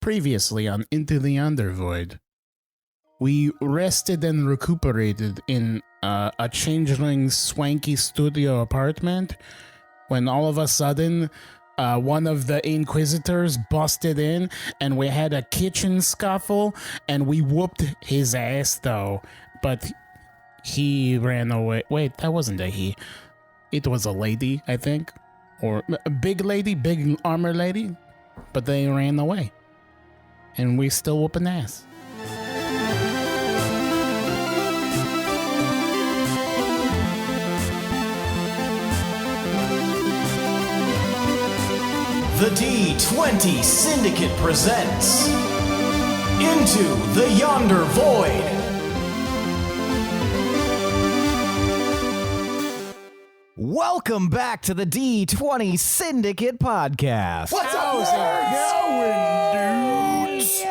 Previously on Into the Yonder Void, we rested and recuperated in a changeling swanky studio apartment when all of a sudden one of the inquisitors busted in and we had a kitchen scuffle and we whooped his ass though, but he ran away. Wait, that wasn't a he. It was a lady, I think, or a big lady, big armor lady, but they ran away. And we still whooping ass. The D20 Syndicate presents Into the Yonder Void. Welcome back to the D20 Syndicate podcast. What's up, dudes?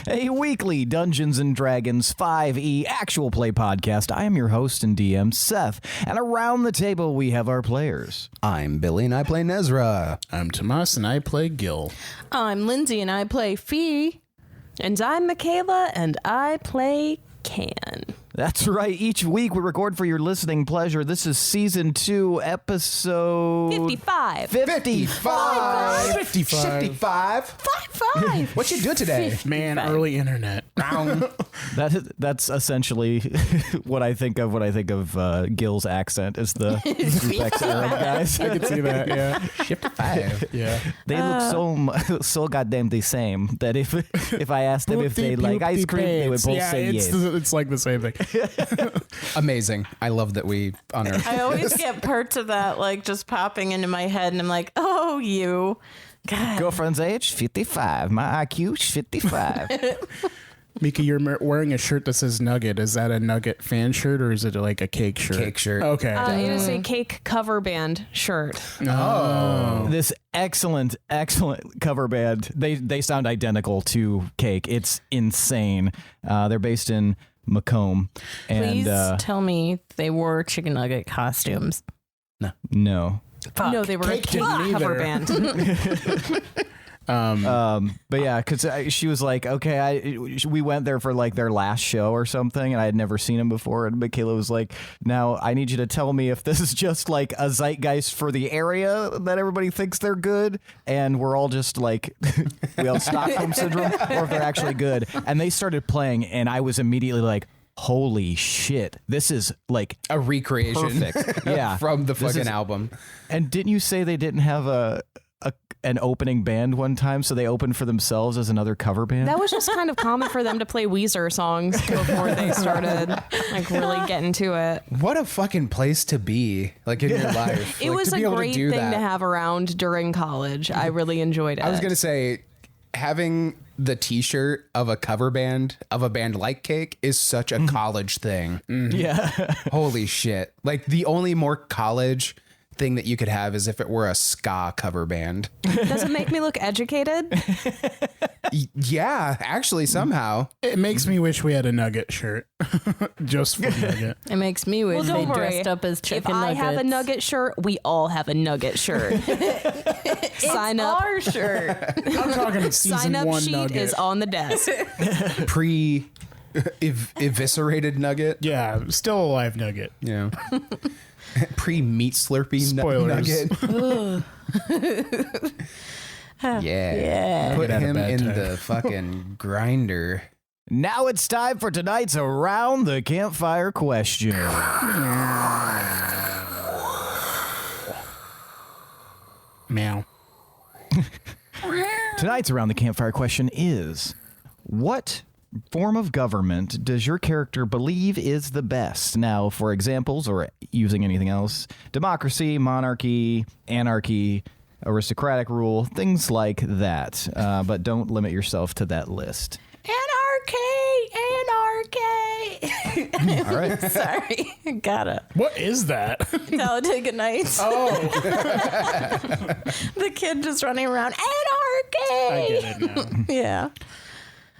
A weekly Dungeons & Dragons 5e actual play podcast. I am your host and DM, Seth, and around the table we have our players. I'm Billy, and I play Nezrah. I'm Tomas, and I play Gil. I'm Lindsey, and I play Phee. And I'm Michaela, and I play Kan. That's right. Each week we record for your listening pleasure. This is Season 2, Episode... 55. 55. 55. 5. What you do today? Man, early internet. That's essentially what I think of when I think of Gil's accent is the Apex Arab guys. I can see that, yeah. 55. Yeah. They look so goddamn the same that if I asked them if they like ice cream, they would both say yes. It's like the same thing. Amazing. I love that we unearthed I always this. get parts of that like just popping into my head, and I'm like, oh, you. God. Girlfriend's age, 55. My IQ, 55. Mika, you're wearing a shirt that says Nugget. Is that a Nugget fan shirt or is it like a cake shirt? Cake shirt. Okay. It is a cake cover band shirt. Oh. This excellent cover band. They sound identical to Cake. It's insane. They're based in Macomb. Please And tell me they wore chicken nugget costumes. no. Fuck. No, they were Cake a cake didn't cover either. band. But yeah, because she was like, okay, we went there for like their last show or something, and I had never seen him before. And Michaela was like, now I need you to tell me if this is just like a zeitgeist for the area that everybody thinks they're good, and we're all just like, we have Stockholm syndrome, or if they're actually good. And they started playing, and I was immediately like, holy shit, this is like A recreation. perfect. Yeah. From the This fucking is- album. And didn't you say they didn't have an opening band one time, so they opened for themselves as another cover band? That was just kind of common for them to play Weezer songs before they started like really getting to it. What a fucking place to be, like, in your life. It Like, was to a be able great to do thing that. to have around during college. I really enjoyed it. I was going to say, having the t-shirt of a cover band of a band like Cake is such a college thing. Yeah. Holy shit. Like, the only more college thing that you could have is if it were a ska cover band. Does it make me look educated? Yeah, actually, somehow. It makes me wish we had a Nugget shirt. Just for Nugget. It makes me wish Well, they don't worry. dressed up as chicken If I nuggets. have a nugget shirt, we all have a nugget shirt. Sign up. Our shirt. I'm talking season Sign up 1 sheet Nugget. is on the desk. Eviscerated Nugget. Yeah, still alive Nugget. Yeah. Pre-meat slurpee Spoilers. Nugget. Yeah. Put Had a him bad in time. the fucking grinder. Now it's time for tonight's Around the Campfire question. Meow. Tonight's Around the Campfire question is, what form of government does your character believe is the best? Now, for examples, or using anything else, democracy, monarchy, anarchy, aristocratic rule, things like that. But don't limit yourself to that list. Anarchy. All right. Sorry. Gotta. What is that? Talladega Nights. Oh, The kid just running around. I Anarchy. get it now. Yeah.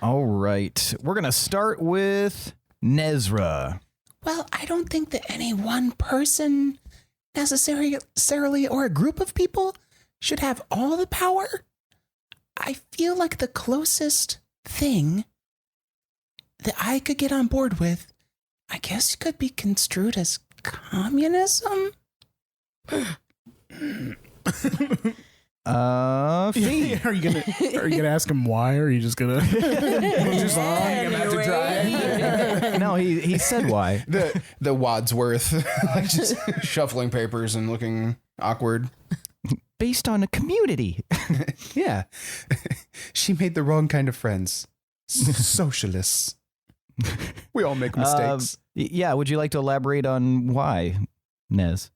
All right. We're going to start with Nezrah. Well, I don't think that any one person necessarily or a group of people should have all the power. I feel like the closest thing that I could get on board with, I guess, could be construed as communism. Phee. Are you gonna ask him why, or are you just gonna move on? No, he said why. The Wadsworth, like just shuffling papers and looking awkward. Based on a community. Yeah. She made the wrong kind of friends. Socialists. We all make mistakes. Yeah, would you like to elaborate on why, Nez?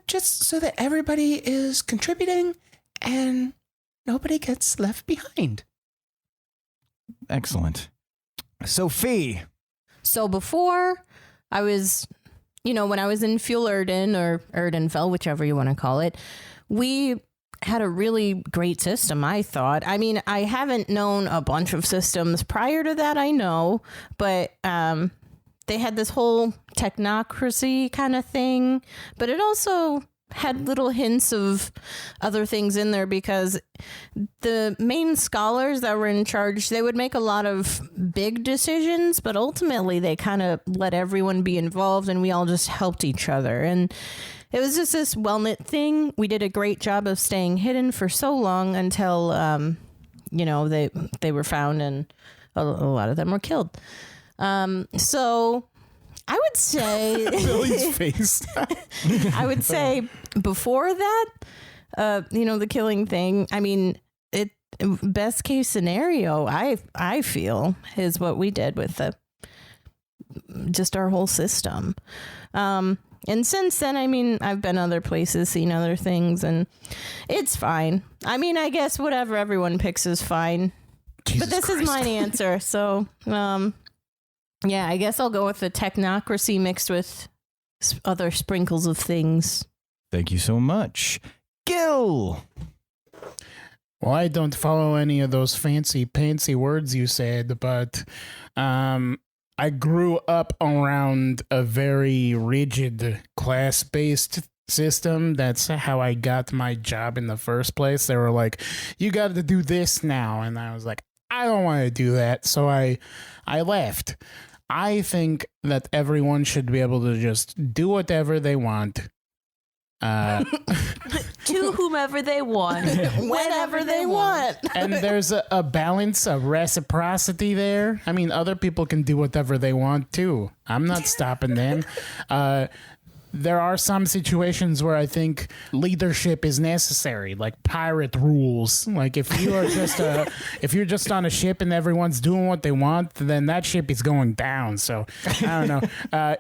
Just so that everybody is contributing and nobody gets left behind. Excellent. Sophie. So before I was, when I was in Fuelerden or Erdenfell, whichever you want to call it, we had a really great system, I thought. I mean, I haven't known a bunch of systems prior to that, I know, but they had this whole technocracy kind of thing, but it also had little hints of other things in there because the main scholars that were in charge, they would make a lot of big decisions, but ultimately they kind of let everyone be involved and we all just helped each other. And it was just this well-knit thing. We did a great job of staying hidden for so long until, they were found and a lot of them were killed. So I would say Billy's face. I would say before that, the killing thing, I mean, best case scenario, I feel, is what we did with just our whole system. And since then, I mean, I've been other places, seen other things, and it's fine. I mean, I guess whatever everyone picks is fine. Jesus but this Christ. is my answer, so yeah, I guess I'll go with the technocracy mixed with other sprinkles of things. Thank you so much. Gil. Well, I don't follow any of those fancy words you said, but I grew up around a very rigid class-based system. That's how I got my job in the first place. They were like, you got to do this now. And I was like, I don't want to do that. So I left. I think that everyone should be able to just do whatever they want. To whomever they want, Whenever they want. And there's a balance of reciprocity there. I mean, other people can do whatever they want too. I'm not stopping them. There are some situations where I think leadership is necessary, like pirate rules. Like if you are just if you're just on a ship and everyone's doing what they want, then that ship is going down. So I don't know.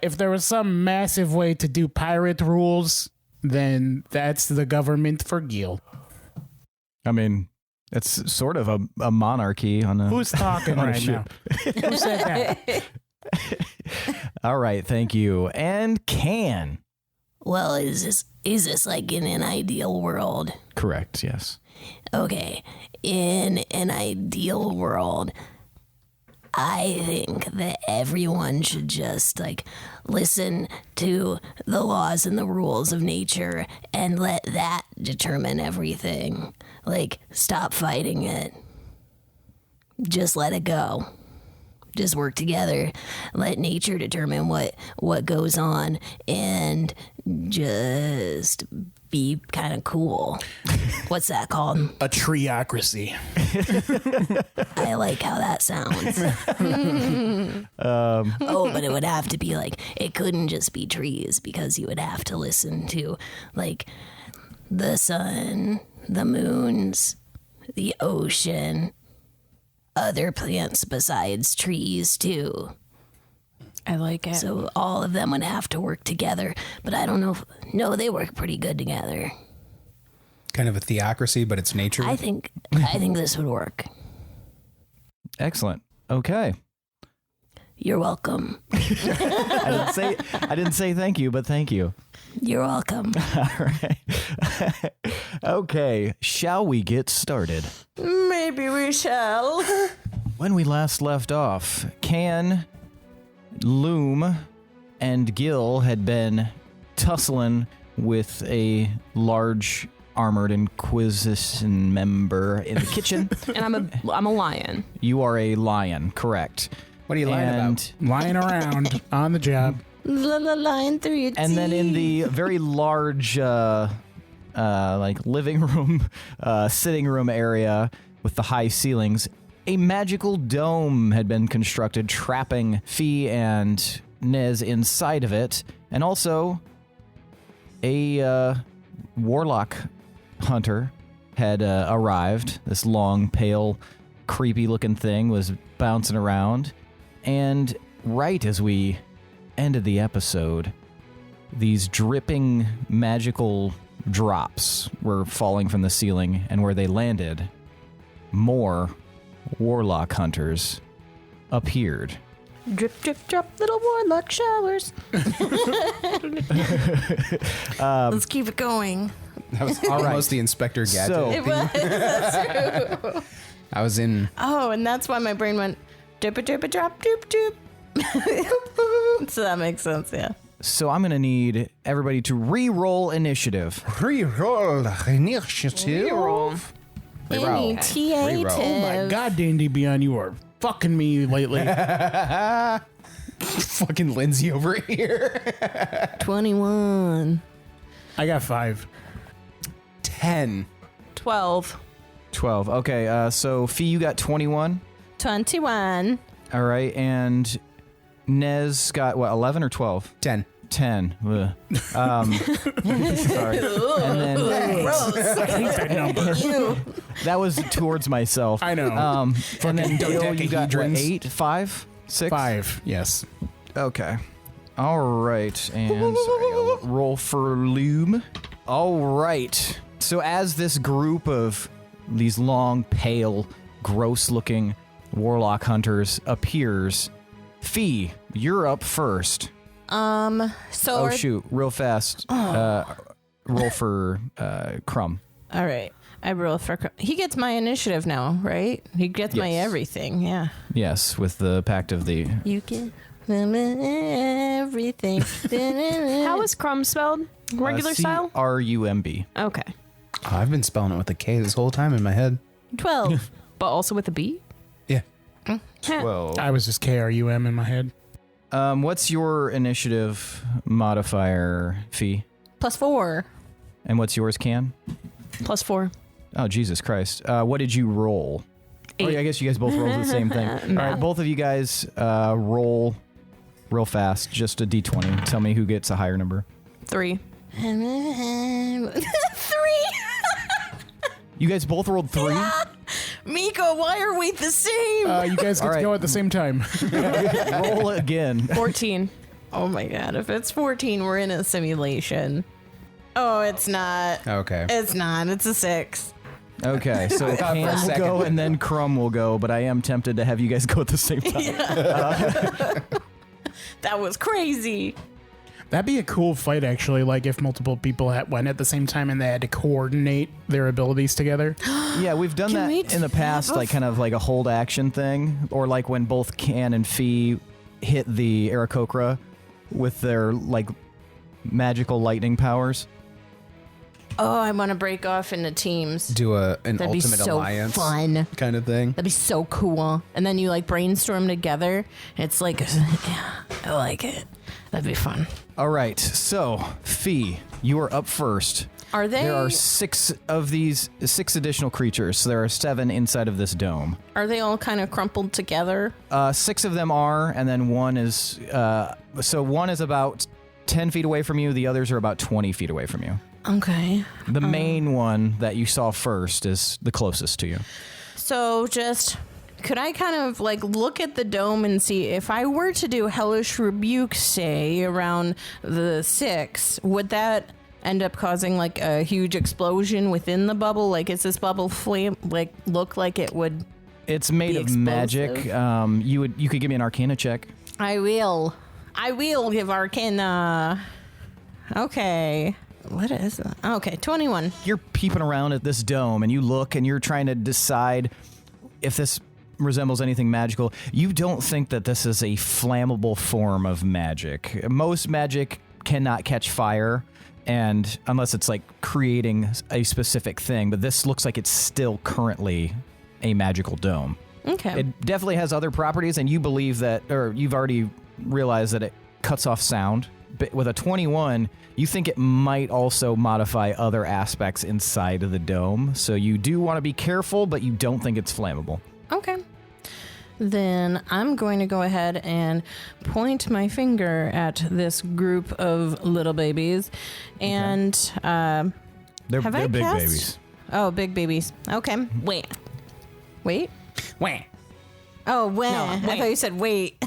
If there was some massive way to do pirate rules, then that's the government for Gil. I mean, it's sort of a monarchy on a... Who's talking on a right now? ship. Who said that? All right, thank you. And Kan. Well, is this like in an ideal world? Correct, yes. Okay, in an ideal world, I think that everyone should just listen to the laws and the rules of nature and let that determine everything. Stop fighting it. Just let it go. Just work together. Let nature determine what goes on and just be kind of cool. What's that called? A treeocracy. I like how that sounds. Oh, but it would have to be it couldn't just be trees because you would have to listen to the sun, the moons, the ocean, other plants besides trees too. I like it. So all of them would have to work together, but I don't know no, they work pretty good together. Kind of a theocracy, but it's nature. I think this would work. Excellent. Okay. You're welcome. I didn't say thank you, but thank you. You're welcome. All right. Okay, shall we get started? Maybe we shall. When we last left off, Kan, Loom, and Gil had been tussling with a large armored Inquisition member in the kitchen. And I'm a lion. You are a lion, correct. What are you lying about? Lying around on the job. Line through your And then in the very large, like living room, sitting room area with the high ceilings, a magical dome had been constructed, trapping Phee and Nez inside of it, and also a Warlock hunter had arrived. This long, pale, creepy-looking thing was bouncing around, and right as we ended the episode, these dripping magical drops were falling from the ceiling, and where they landed, more Warlock hunters appeared. drip, drip, drop, little warlock showers. Let's keep it going. That was almost the Inspector Gadget. So- It was. That's true. I was in. Oh, and that's why my brain went dip a drip a drop doop doop. So that makes sense, yeah. So I'm going to need everybody to re-roll initiative. Reroll initiative. Initiative. Oh my God, D&D Beyond, you are fucking me lately. Fucking Lindsey over here. 21. I got 5. 10. 12. 12. Okay, so Phee, you got 21. 21. All right, and Nez got, what, 11 or 12? 10. 10. Ugh. Sorry. And then I hate that number. that was towards myself. I know. And then Gil, you got, what, dodecahedrons. 8? 5? 6? 5, yes. Okay. All right. And sorry, I'll roll for Loom. All right. So as this group of these long, pale, gross-looking Warlock hunters appears, Phee, you're up first. So Oh, shoot. Real fast. Roll for Crumb. all right. I roll for he gets my initiative now, right? He gets my Yes. everything, yeah. Yes, with the Pact of the... You get everything. How is crumb spelled? Regular style? C-R-U-M-B. Okay. Oh, I've been spelling it with a K this whole time in my head. 12. But also with a B? Yeah. 12. I was just KRUM in my head. What's your initiative modifier, Phee? +4. And what's yours, Kan? +4. Oh, Jesus Christ. What did you roll? 8. Oh, yeah, I guess you guys both rolled the same thing. All right, both of you guys roll real fast, just a d20. Tell me who gets a higher number. 3. 3. You guys both rolled 3? Miko, why are we the same? You guys get All to right. go at the same time. Roll again. 14. Oh my God. If it's 14, we're in a simulation. Oh, it's not. Okay. It's not. It's a 6. Okay, so thought for a Kan will second. go and then Crumb will go, but I am tempted to have you guys go at the same time. That was crazy. That'd be a cool fight, actually. Like if multiple people went at the same time and they had to coordinate their abilities together. Yeah, we've done Can we that in the past, have a like kind of like a hold action thing, or like when both Kan and Phee hit the Aarakocra with their like magical lightning powers. Oh, I want to break off into teams. Do an That'd be ultimate so alliance fun. kind of thing. That'd be so cool. And then you like brainstorm together. It's like, yeah, I like it. That'd be fun. All right, so Phee, you are up first. Are they? There are 6 additional creatures, so there are 7 inside of this dome. Are they all kind of crumpled together? 6 of them are, and then one is, so one is about 10 feet away from you, the others are about 20 feet away from you. Okay. The main one that you saw first is the closest to you. So just, could I kind of like look at the dome and see if I were to do Hellish Rebuke, say, around the 6, would that end up causing like a huge explosion within the bubble? Like, is this bubble flame, like, look like it would? It's made Be of magic. explosive? You could give me an Arcana check. I will give Arcana. Okay. What is that? Okay, 21. You're peeping around at this dome, and you look, and you're trying to decide if this resembles anything magical. You don't think that this is a flammable form of magic. Most magic cannot catch fire, and unless it's like creating a specific thing. But this looks like it's still currently a magical dome. Okay. It definitely has other properties, and you believe that, or you've already realized that it cuts off sound. But with a 21, you think it might also modify other aspects inside of the dome. So you do want to be careful, but you don't think it's flammable. Okay. Then I'm going to go ahead and point my finger at this group of little babies. And They're have I big cast? babies. Oh, big babies. Okay. Wait. Wait. Wah. Oh, wah. No, I wait. thought you said wait.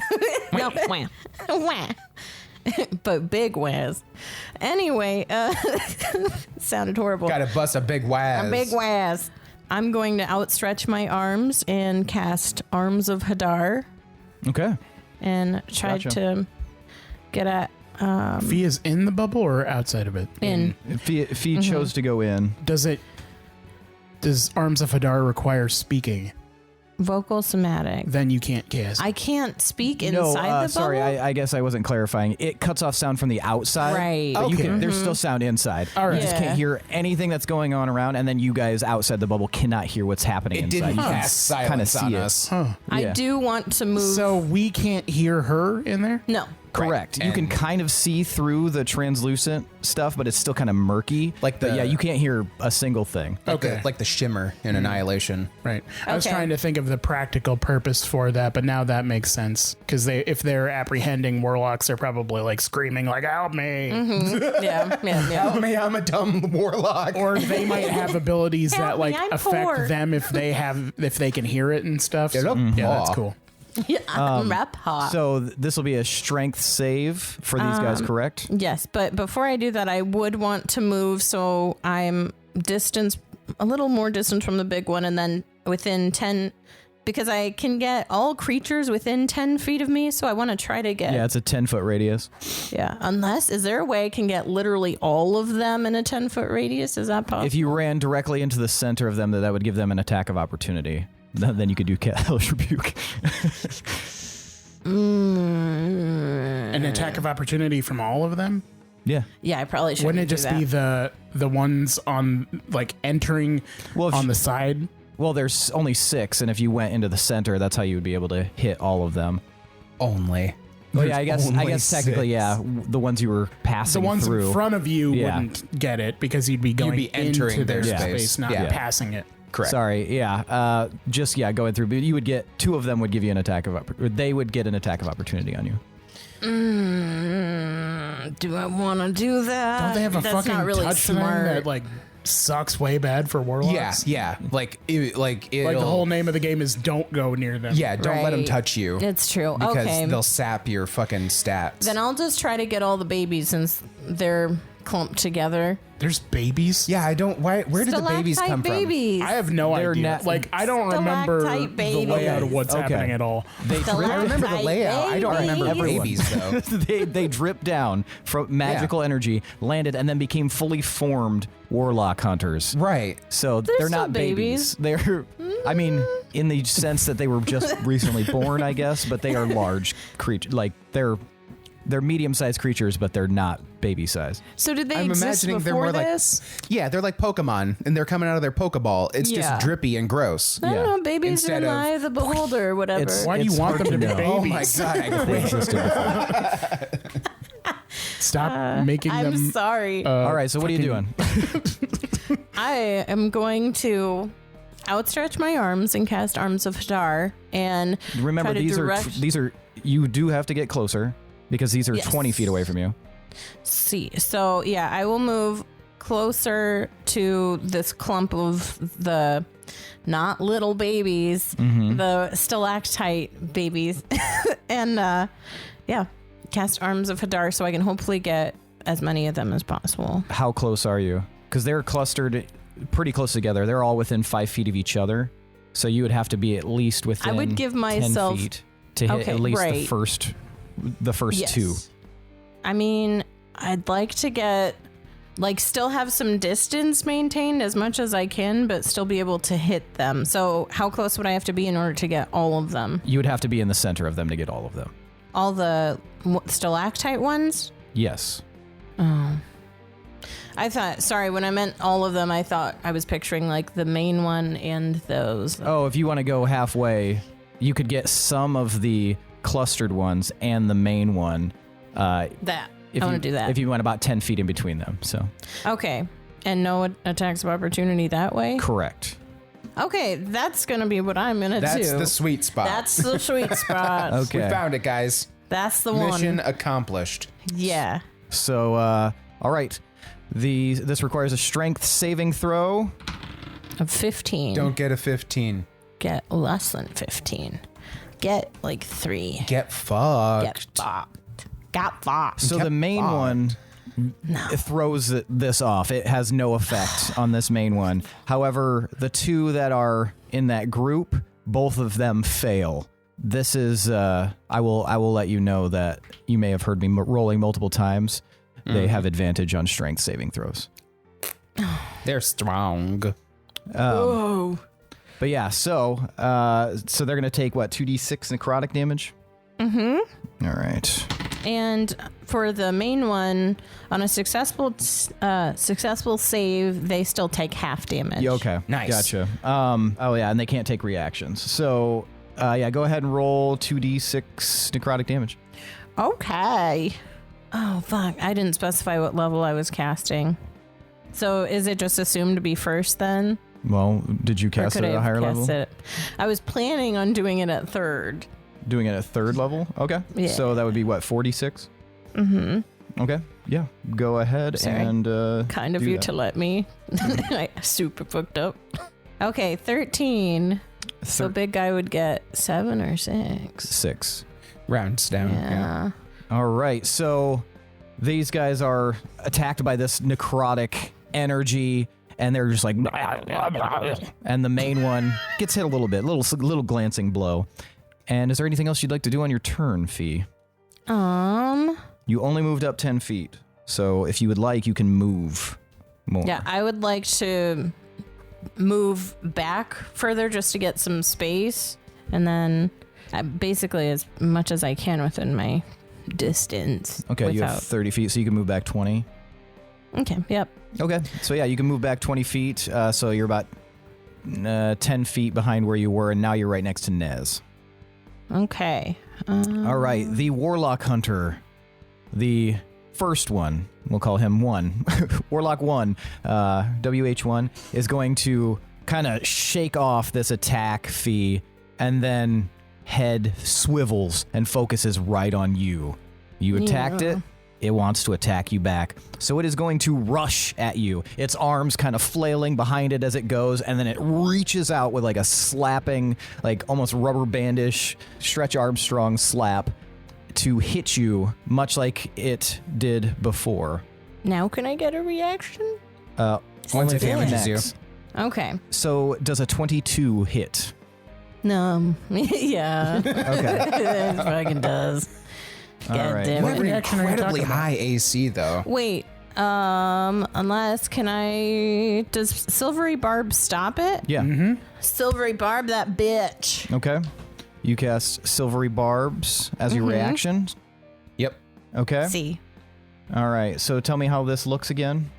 No, wah. Wah. But big whaz. Anyway, sounded horrible. Gotta bust a big waz. A big whaz. I'm going to outstretch my arms and cast Arms of Hadar Okay. and try Gotcha. to get at Fee is in the bubble or outside of it? in. If he chose to go in, Does Arms of Hadar require speaking? Vocal somatic. Then you can't cast. I can't speak inside no, the bubble. sorry, I guess I wasn't clarifying. It cuts off sound from the outside. Right. But you Okay. can, there's still sound inside. All right. You just Yeah. can't hear anything that's going on around, and then you guys outside the bubble cannot hear what's happening It inside. didn't You can cast kinda silence on us. Huh. I Yeah. do want to move. So we can't hear her in there? No. Correct. Right. You can And- kind of see through the translucent stuff, but it's still kind of murky. Like But the- yeah, you can't hear a single thing. Okay. Like the shimmer in Annihilation. Right. I was Okay. trying to think of the practical purpose for that, but now that makes sense. Because if they're apprehending warlocks, they're probably like screaming, like, help me. Yeah. Help me, I'm a dumb warlock. Or they might have abilities Help that me, like I'm affect poor. them if they can hear it and stuff. So, Mhm. yeah, that's cool. Yeah. Rep hot. So this will be a strength save for these guys, correct? Yes, but before I do that, I would want to move so I'm a little more distance from the big one, and then within 10, because I can get all creatures within 10 feet of me, so I want to try to get, Yeah, it's a 10-foot radius. is there a way I can get literally all of them in a 10-foot radius? Is that possible? If you ran directly into the center of them, that would give them an attack of opportunity. Then you could do Hellish Rebuke. An attack of opportunity from all of them? Yeah. Yeah, I probably should. Wouldn't it just be the ones on like entering Well, if on you- the side? Well, there's only 6, and if you went into the center, that's how you would be able to hit all of them. Only. Well, yeah, I guess only technically, 6. yeah, the ones you were passing The ones through. in front of you Yeah. wouldn't get it because you'd be going be entering into their their space, space. not Yeah. passing it. Correct. Sorry, yeah, going through. But you would get 2 of them would give you an attack of they would get an attack of opportunity on you. Do I want to do that? Don't they have a That's fucking not really touch smart. thing that like sucks way bad for warlocks? Yeah. Like it'll, Like the whole name of the game is don't go near them. Yeah, don't let them Right. touch you. It's true. Because Okay. they'll sap your fucking stats. Then I'll just try to get all the babies since they're clumped together. There's babies? Yeah, I don't. Where did the babies Stalactite come babies. I have no They're idea. not- Like I don't remember Stalactite the layout of what's Okay. happening at all. They from? I remember the layout. I don't remember the babies. babies though. they dripped down from magical energy, landed, and then became fully formed warlock hunters. Right. So They're they're not still babies. They're, I mean, in the sense that they were just recently born, I guess, but they are large creatures. Like they're medium-sized creatures, but they're not baby size. So did they I'm exist imagining they're before more like- this? Yeah, they're like Pokemon, and they're coming out of their Pokeball. It's Yeah. just drippy and gross. I don't Yeah. know, babies Instead in of- the eye of the beholder or whatever. It's- Why do you want hard them to be know. Oh my babies? god! I They existed before. Stop making I'm them. sorry. All right, so what are you doing? I am going to outstretch my arms and cast Arms of Hadar and Remember, try to direct. these are you do have to get closer because these are Yes. 20 feet away from you. See, so yeah, I will move closer to this clump of the not little babies, the stalactite babies, and yeah, cast Arms of Hadar so I can hopefully get as many of them as possible. How close are you? Because they're clustered pretty close together. They're all within 5 feet of each other. So you would have to be at least within I would give 10 myself- feet to hit Okay, at least right. the first Yes. 2. I mean, I'd like to get still have some distance maintained as much as I can, but still be able to hit them. So how close would I have to be in order to get all of them? You would have to be in the center of them to get all of them. All the stalactite ones? Yes. Oh. I thought, sorry, when I meant all of them, I thought I was picturing like the main one and those. Oh, if you want to go halfway, you could get some of the clustered ones and the main one. That. I want to do that. If you went about 10 feet in between them, so. Okay. And no attacks of opportunity that way? Correct. Okay, that's going to be what I'm going to do. That's the sweet spot. That's the sweet spot. Okay. We found it, guys. That's the one. Mission accomplished. Yeah. So, all right. This requires a strength saving throw. Of 15. Don't get a 15. Get less than 15. Get like 3. Get fucked. Get fucked. Got fucked. So the main one throws this off. It has no effect on this main one. However, the two that are in that group, both of them fail. This is I will let you know that you may have heard me rolling multiple times. They have advantage on strength saving throws. They're strong. Whoa. But yeah, so they're going to take, what, 2d6 necrotic damage? Mm-hmm. All right. And for the main one, on a successful save, they still take half damage. Yeah, okay. Nice. Gotcha. Oh, yeah, and they can't take reactions. So, yeah, go ahead and roll 2d6 necrotic damage. Okay. Oh, fuck. I didn't specify what level I was casting. So is it just assumed to be first then? Well, did you Or cast could it I at a have higher cast level? it? I was planning on doing it at third. Doing it at third level? Okay. Yeah. So that would be, what, 46? Mm-hmm. Okay. Yeah. Go ahead Sorry. and Kind of do you that. to let me. I super fucked up. Okay, 13. So big guy would get 7 or 6. 6. Rounds down. Yeah. All right, so these guys are attacked by this necrotic energy, and they're just like, and the main one gets hit a little bit, little glancing blow. And is there anything else you'd like to do on your turn, Phee? You only moved up 10 feet, so if you would like, you can move more. Yeah, I would like to move back further just to get some space, and then basically as much as I can within my distance. Okay, you have 30 feet, so you can move back 20. Okay, yep. Okay, so yeah, you can move back 20 feet, so you're about 10 feet behind where you were, and now you're right next to Nez. Okay. All right, the Warlock Hunter, the first one, we'll call him 1, Warlock 1, WH1, is going to kind of shake off this attack, Phee, and then head swivels and focuses right on you. You attacked it. It wants to attack you back. So it is going to rush at you. Its arms kind of flailing behind it as it goes, and then it reaches out with like a slapping, like almost rubber bandish, Stretch Armstrong slap to hit you, much like it did before. Now can I get a reaction? Once it damages you. Okay. So does a 22 hit? No. Yeah. Okay. It fucking does. All God right. damn You it. have an reaction are you incredibly talking about? high AC, though. Wait, unless does Silvery Barb stop it? Yeah. Silvery Barb, that bitch. Okay. You cast Silvery Barbs as your reaction. Yep. Okay. See. All right. So tell me how this looks again.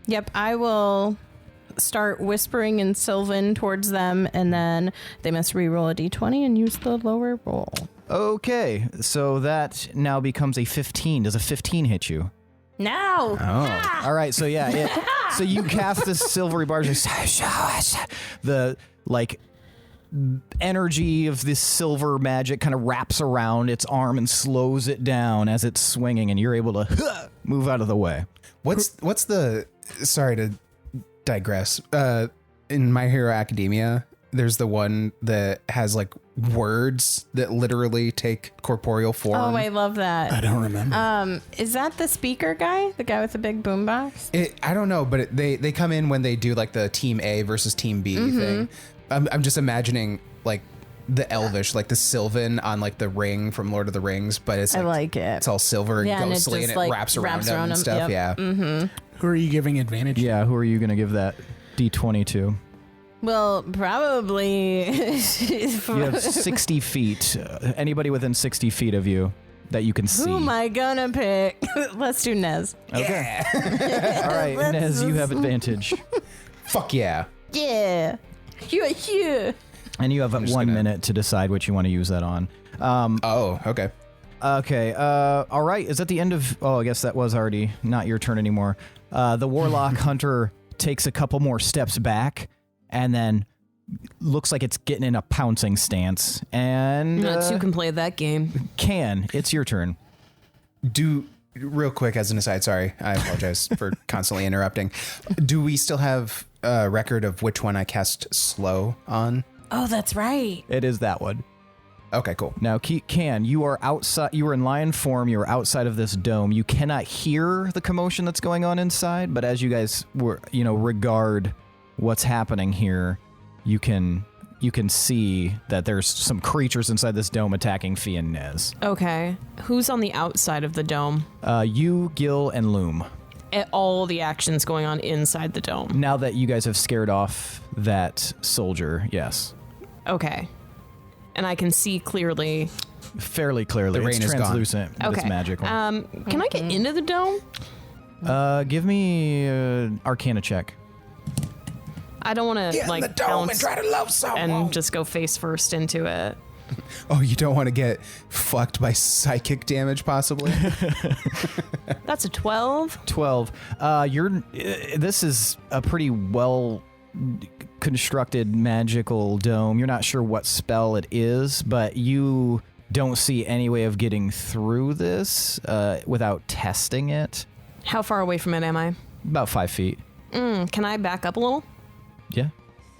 Yep, I will start whispering in Sylvan towards them, and then they must re-roll a d20 and use the lower roll. Okay. So that now becomes a 15. Does a 15 hit you? No. Oh. All right. So yeah. So you cast this Silvery Barb. The like energy of this silver magic kind of wraps around its arm and slows it down as it's swinging, and you're able to move out of the way. What's the... Sorry to digress. In My Hero Academia, there's the one that has like words that literally take corporeal form. Oh, I love that. I don't remember. Is that the speaker guy? The guy with the big boombox? I don't know, but they come in when they do like the Team A versus Team B thing. I'm just imagining like the Elvish, like the Sylvan on like the ring from Lord of the Rings, but it's I like like it. it's all silver and Yeah, and it ghostly, and just, it like, wraps around wraps them around and him. stuff. Yep. Yeah. Who are you giving advantage? Yeah. Who are you going to give that D20 to? Well, probably. You have 60 feet. Anybody within 60 feet of you, that you can see. Who am I gonna pick? Let's do Nez. Okay. All right, Nez, you have advantage. Fuck yeah. Yeah. Yeah. And you have just 1 gonna- minute to decide what you want to use that on. Oh, okay. Okay. All right. Is that the end of... Oh, I guess that was already not your turn anymore. The Warlock Hunter takes a couple more steps back and then looks like it's getting in a pouncing stance. And... Two can play that game. It's your turn. Real quick as an aside, sorry, I apologize for constantly interrupting. Do we still have a record of which one I cast slow on? Oh, that's right. It is that one. Okay, cool. Now, Kan, you are outside. You are in lion form. You are outside of this dome. You cannot hear the commotion that's going on inside, but as you guys regard what's happening here, you can see that there's some creatures inside this dome attacking Phee and Nez. Okay. Who's on the outside of the dome? You, Gil, and Loom. All the actions going on inside the dome. Now that you guys have scared off that soldier, yes. Okay. And I can see clearly. Fairly clearly. The rain it's is gone. translucent, but Okay. it's magical. Can I get into the dome? Give me an Arcana check. I don't want to like pounce to love someone. and just go face first into it. Oh, you don't want to get fucked by psychic damage, possibly? That's a 12. 12. This is a pretty well constructed magical dome. You're not sure what spell it is, but you don't see any way of getting through this without testing it. How far away from it am I? About 5 feet. Can I back up a little? Yeah.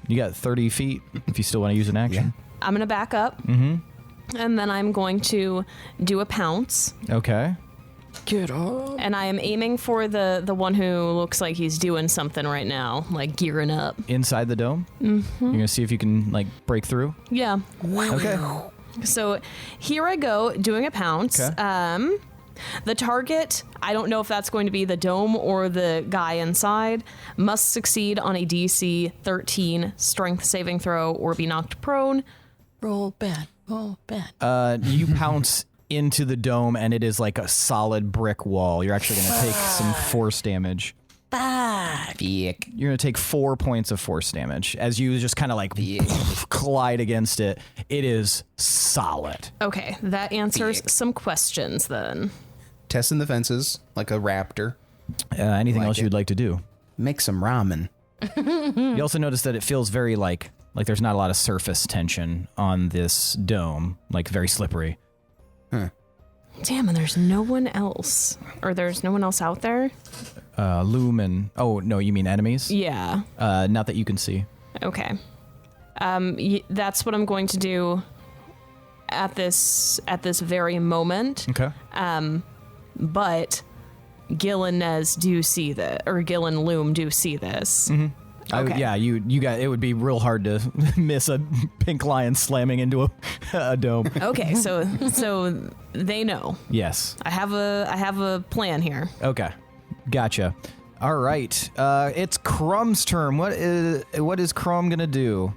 You got 30 feet if you still want to use an action. I'm going to back up. Mm-hmm. And then I'm going to do a pounce. Okay. Get up. And I am aiming for the one who looks like he's doing something right now, like gearing up. Inside the dome? Mm-hmm. You're going to see if you can, like, break through? Yeah. Okay. So here I go, doing a pounce. Okay. The target, I don't know if that's going to be the dome or the guy inside, must succeed on a DC 13 strength saving throw or be knocked prone. Roll bad. Roll bad. You pounce into the dome, and it is like a solid brick wall. You're actually going to take some force damage. You're going to take 4 points of force damage as you just kind of like collide against it. It is solid. Okay, that answers some questions then. Testing the fences like a raptor. Anything Like else it. you'd like to do? Make some ramen. You also notice that it feels very like there's not a lot of surface tension on this dome, like very slippery. Damn, and there's no one else. Or there's no one else out there? Loom and... Oh, no, you mean enemies? Yeah. Not that you can see. Okay. That's what I'm going to do at this very moment. Okay. But Gil and Nez do see that, or Gil and Loom do see this. Mm-hmm. Okay. Yeah, you got. It would be real hard to miss a pink lion slamming into a dome. Okay, so they know. Yes. I have a plan here. Okay. Gotcha. All right. It's Crumb's turn. What is Crumb gonna do?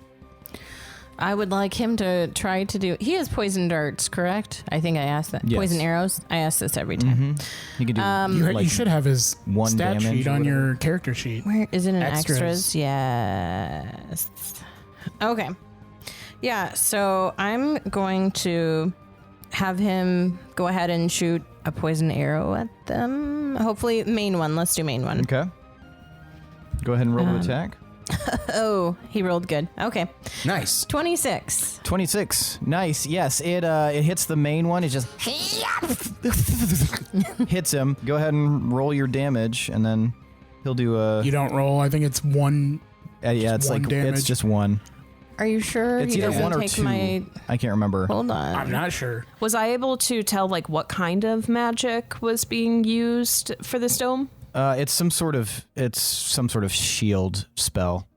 I would like him to try to do... He has poison darts, correct? I think I asked that. Yes. Poison arrows? I ask this every time. You can do. You should have his one stat damage sheet or on whatever. your character sheet. Where is it in Extras. extras? Yes. Okay. Yeah, so I'm going to have him go ahead and shoot a poison arrow at them. Hopefully, main one. Let's do main one. Okay. Go ahead and roll the attack. Oh, he rolled good. Okay. Nice. 26. 26. Nice. Yes, it hits the main one. It just hits him. Go ahead and roll your damage, and then he'll do a. You don't roll. I think it's one. Yeah, it's one like damage. it's just one. Are you sure It's he either doesn't one or take two. my... I can't remember. Hold on. I'm not sure. Was I able to tell like what kind of magic was being used for this dome? It's some sort of shield spell.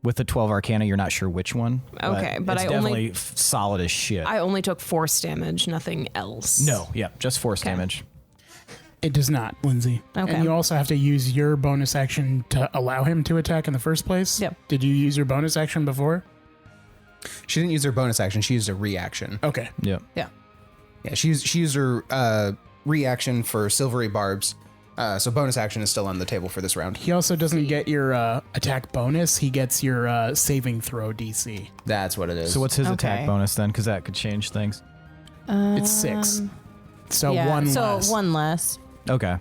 With the 12 Arcana, you're not sure which one. Okay, but it's I definitely only- solid as shit. I only took force damage, nothing else. No, yeah, just force damage. It does not, Lindsay. Okay. And you also have to use your bonus action to allow him to attack in the first place. Yep. Did you use your bonus action before? She didn't use her bonus action. She used a reaction. Okay. Yeah. Yeah. Yeah, she used her reaction for silvery barbs. So bonus action is still on the table for this round. He also doesn't get your attack bonus. He gets your saving throw DC. That's what it is. So what's his Okay. attack bonus then? Because that could change things. It's 6. So yeah, one so less. one less. Okay.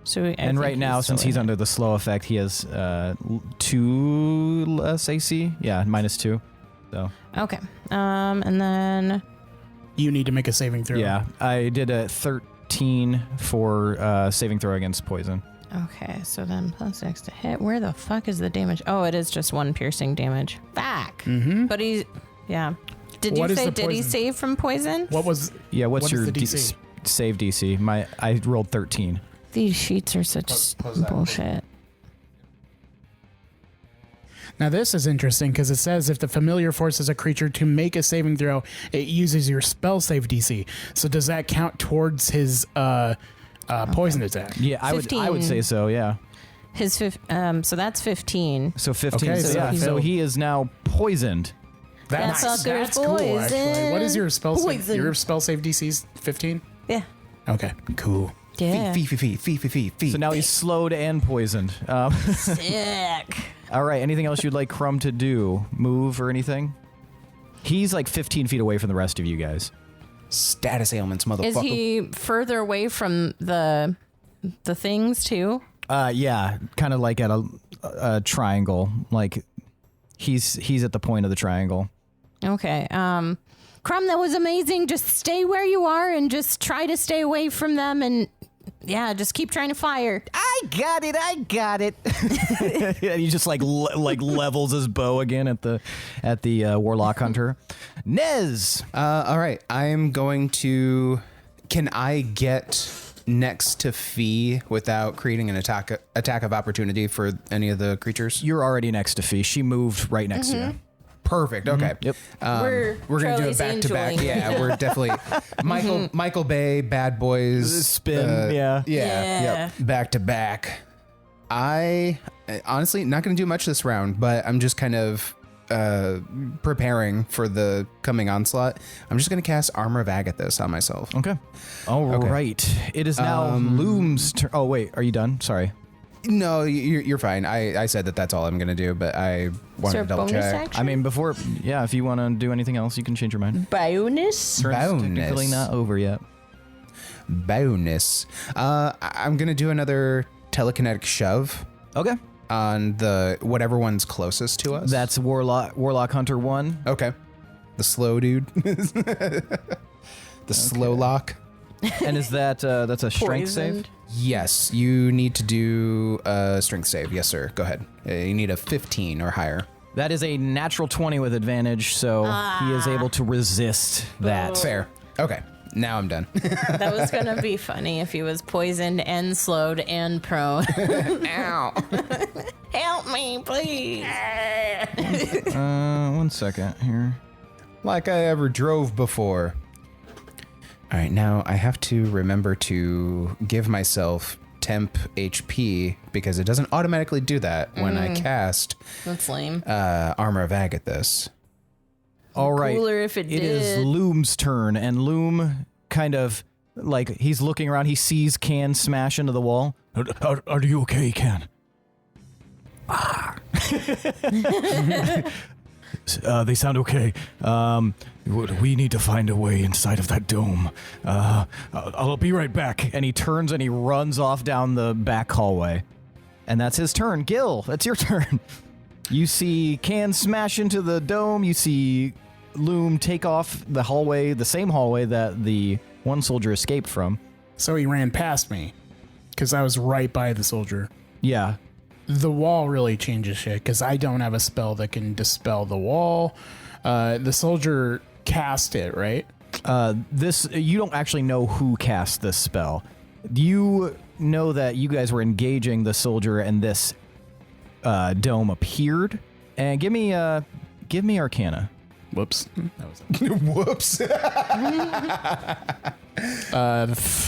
So I And think right now, still since he's in it. under the slow effect, he has 2 less AC. Yeah, -2. So Okay. And then You need to make a saving throw. yeah, I did a 13 for saving throw against poison. okay, so then +6 to hit. Where the fuck is the damage? Oh, it is just 1 piercing damage. Fuck. Mm-hmm. But he, yeah. Did What you is say the did he poison? save from poison? What was... Yeah, what's What is your the DC? save DC? I rolled 13. These sheets are such Close that. bullshit. Now this is interesting because it says if the familiar forces a creature to make a saving throw, it uses your spell save DC. So does that count towards his poison attack? Yeah, I would 15. say so. Yeah. His so that's 15. So 15. Okay, so, so yeah, he so failed. he is now poisoned. That sucker's That's cool, actually. What is your spell save? Poison. Your spell save DC 15? Yeah. Okay, cool. Yeah. Fee. So now he's slowed and poisoned. Sick. All right. Anything else you'd like Crumb to do? Move or anything? He's like 15 feet away from the rest of you guys. Status ailments, motherfucker. Is he further away from the things too? Yeah, kind of like at a triangle. Like he's at the point of the triangle. Okay. Crumb, that was amazing. Just stay where you are and just try to stay away from them and yeah, just keep trying to fire. I got it. And he just like levels his bow again at the Warlock hunter. Nez. All right, I am going to... Can I get next to Phee without creating an attack of opportunity for any of the creatures? You're already next to Phee. She moved right next to you. Perfect. Okay. Yep. We're gonna do Charlie's it back to back. Angeling. Yeah, we're definitely Michael Bay, Bad Boys, Spin, yeah. Yep. Back to back. I honestly not gonna do much this round, but I'm just kind of preparing for the coming onslaught. I'm just gonna cast Armor of Agathis on myself. Okay. All right. It is now Loom's turn. Oh wait, are you done? Sorry. No, you're fine. I said that's all I'm gonna do, but I wanted to double check. I mean, before, yeah, if you want to do anything else, you can change your mind. Bonus? Turn's technically not over yet. Bonus. I'm gonna do another telekinetic shove Okay. on the whatever one's closest to us. That's Warlock Hunter 1. Okay. The slow dude. The slow lock. And is that, that's a strength save? Poisoned. Yes, you need to do a strength save. Yes, sir. Go ahead. You need a 15 or higher. That is a natural 20 with advantage, so he is able to resist that. Fair. Okay. Now I'm done. That was going to be funny if he was poisoned and slowed and prone. Ow. Help me, please. 1 second here. Like I ever drove before. All right, now I have to remember to give myself temp HP because it doesn't automatically do that when I cast That's lame. Armor of Agathis. All right. Cooler if it It is did. Loom's turn, and Loom kind of like he's looking around. He sees Kan smash into the wall. Are you okay, Kan? They sound okay. We need to find a way inside of that dome. I'll be right back. And he turns and he runs off down the back hallway. And that's his turn. Gil, that's your turn. You see Kan smash into the dome. You see Loom take off the hallway, the same hallway that the one soldier escaped from. So he ran past me because I was right by the soldier. Yeah. The wall really changes shit because I don't have a spell that can dispel the wall. The soldier cast it, right? This you don't actually know who cast this spell. You know that you guys were engaging the soldier and this dome appeared. And give me Arcana. Whoops. That was Whoops.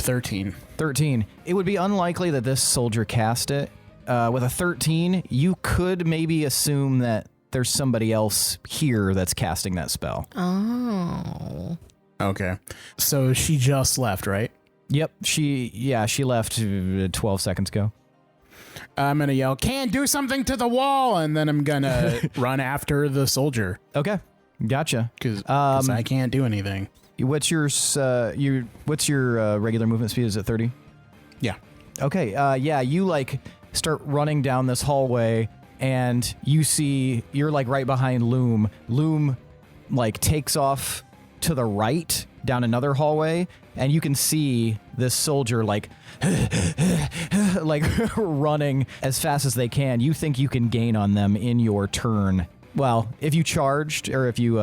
13. 13. It would be unlikely that this soldier cast it. With a 13, you could maybe assume that there's somebody else here that's casting that spell. Oh. Okay. So she just left, right? Yep. She left 12 seconds ago. I'm going to yell, "Can do something to the wall!" And then I'm going to run after the soldier. Okay. Gotcha. Because I can't do anything. What's your regular movement speed? Is it 30? Yeah. Okay. You like start running down this hallway, and you see you're like right behind Loom. Loom like takes off to the right down another hallway, and you can see this soldier like like running as fast as they can. You think you can gain on them in your turn. Well, if you charged or if you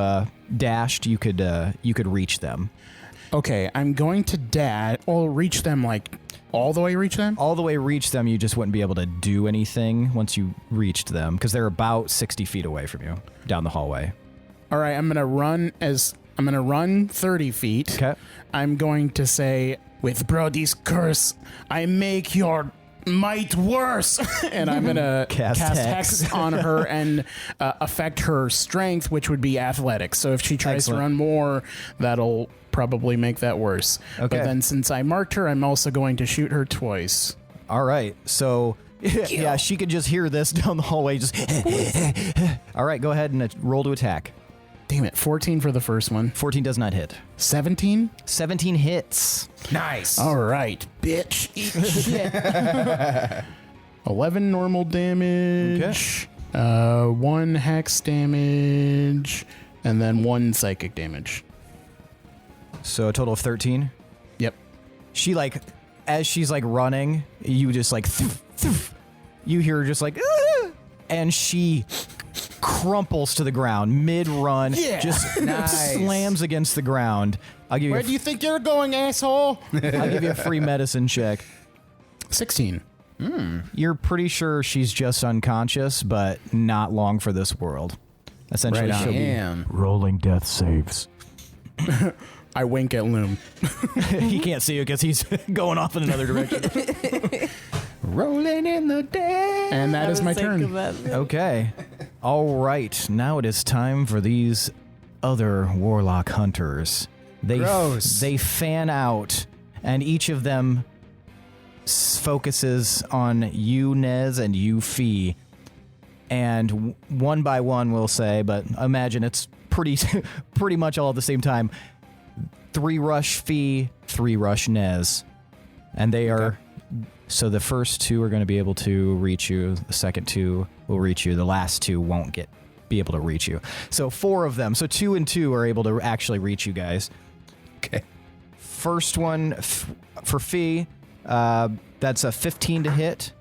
dashed, you could reach them. Okay, I'm going to dash. I'll reach them like all the way reach them? All the way reach them, you just wouldn't be able to do anything once you reached them because they're about 60 feet away from you down the hallway. All right, I'm going to run 30 feet. Okay. I'm going to say, "With Brody's curse, I make your might worse." And I'm going to Cast Hex on her and affect her strength, which would be athletics. So if she tries Excellent. to run more, that'll probably make that worse. Okay. But then since I marked her, I'm also going to shoot her twice. All right. So, yeah, she could just hear this down the hallway. Just. All right, go ahead and roll to attack. Damn it, 14 for the first one. 14 does not hit. 17? 17 hits. Nice. All right, bitch. Eat shit. 11 normal damage. 1 hex damage. And then 1 psychic damage. So a total of 13. Yep. She like, as she's like running, you just like, you hear her just like, "Ah!" And she crumples to the ground mid-run, just slams against the ground. I'll give you Where do you think you're going, asshole? I'll give you a free medicine check. 16. You're pretty sure she's just unconscious, but not long for this world. Essentially, Right on. she'll be Damn. rolling death saves. I wink at Loom. He can't see you because he's going off in another direction. Rolling in the day. And that is my turn. Okay. All right. Now it is time for these other warlock hunters. Gross. They fan out, and each of them focuses on you, Nez, and you, Phee. And one by one, we'll say, but imagine it's pretty much all at the same time. 3 rush Phee, 3 rush Nez. And they are... So the first 2 are going to be able to reach you. The second 2 will reach you. The last 2 won't be able to reach you. So 4 of them. So 2 and 2 are able to actually reach you guys. Okay. First one for Phee, that's a 15 to hit.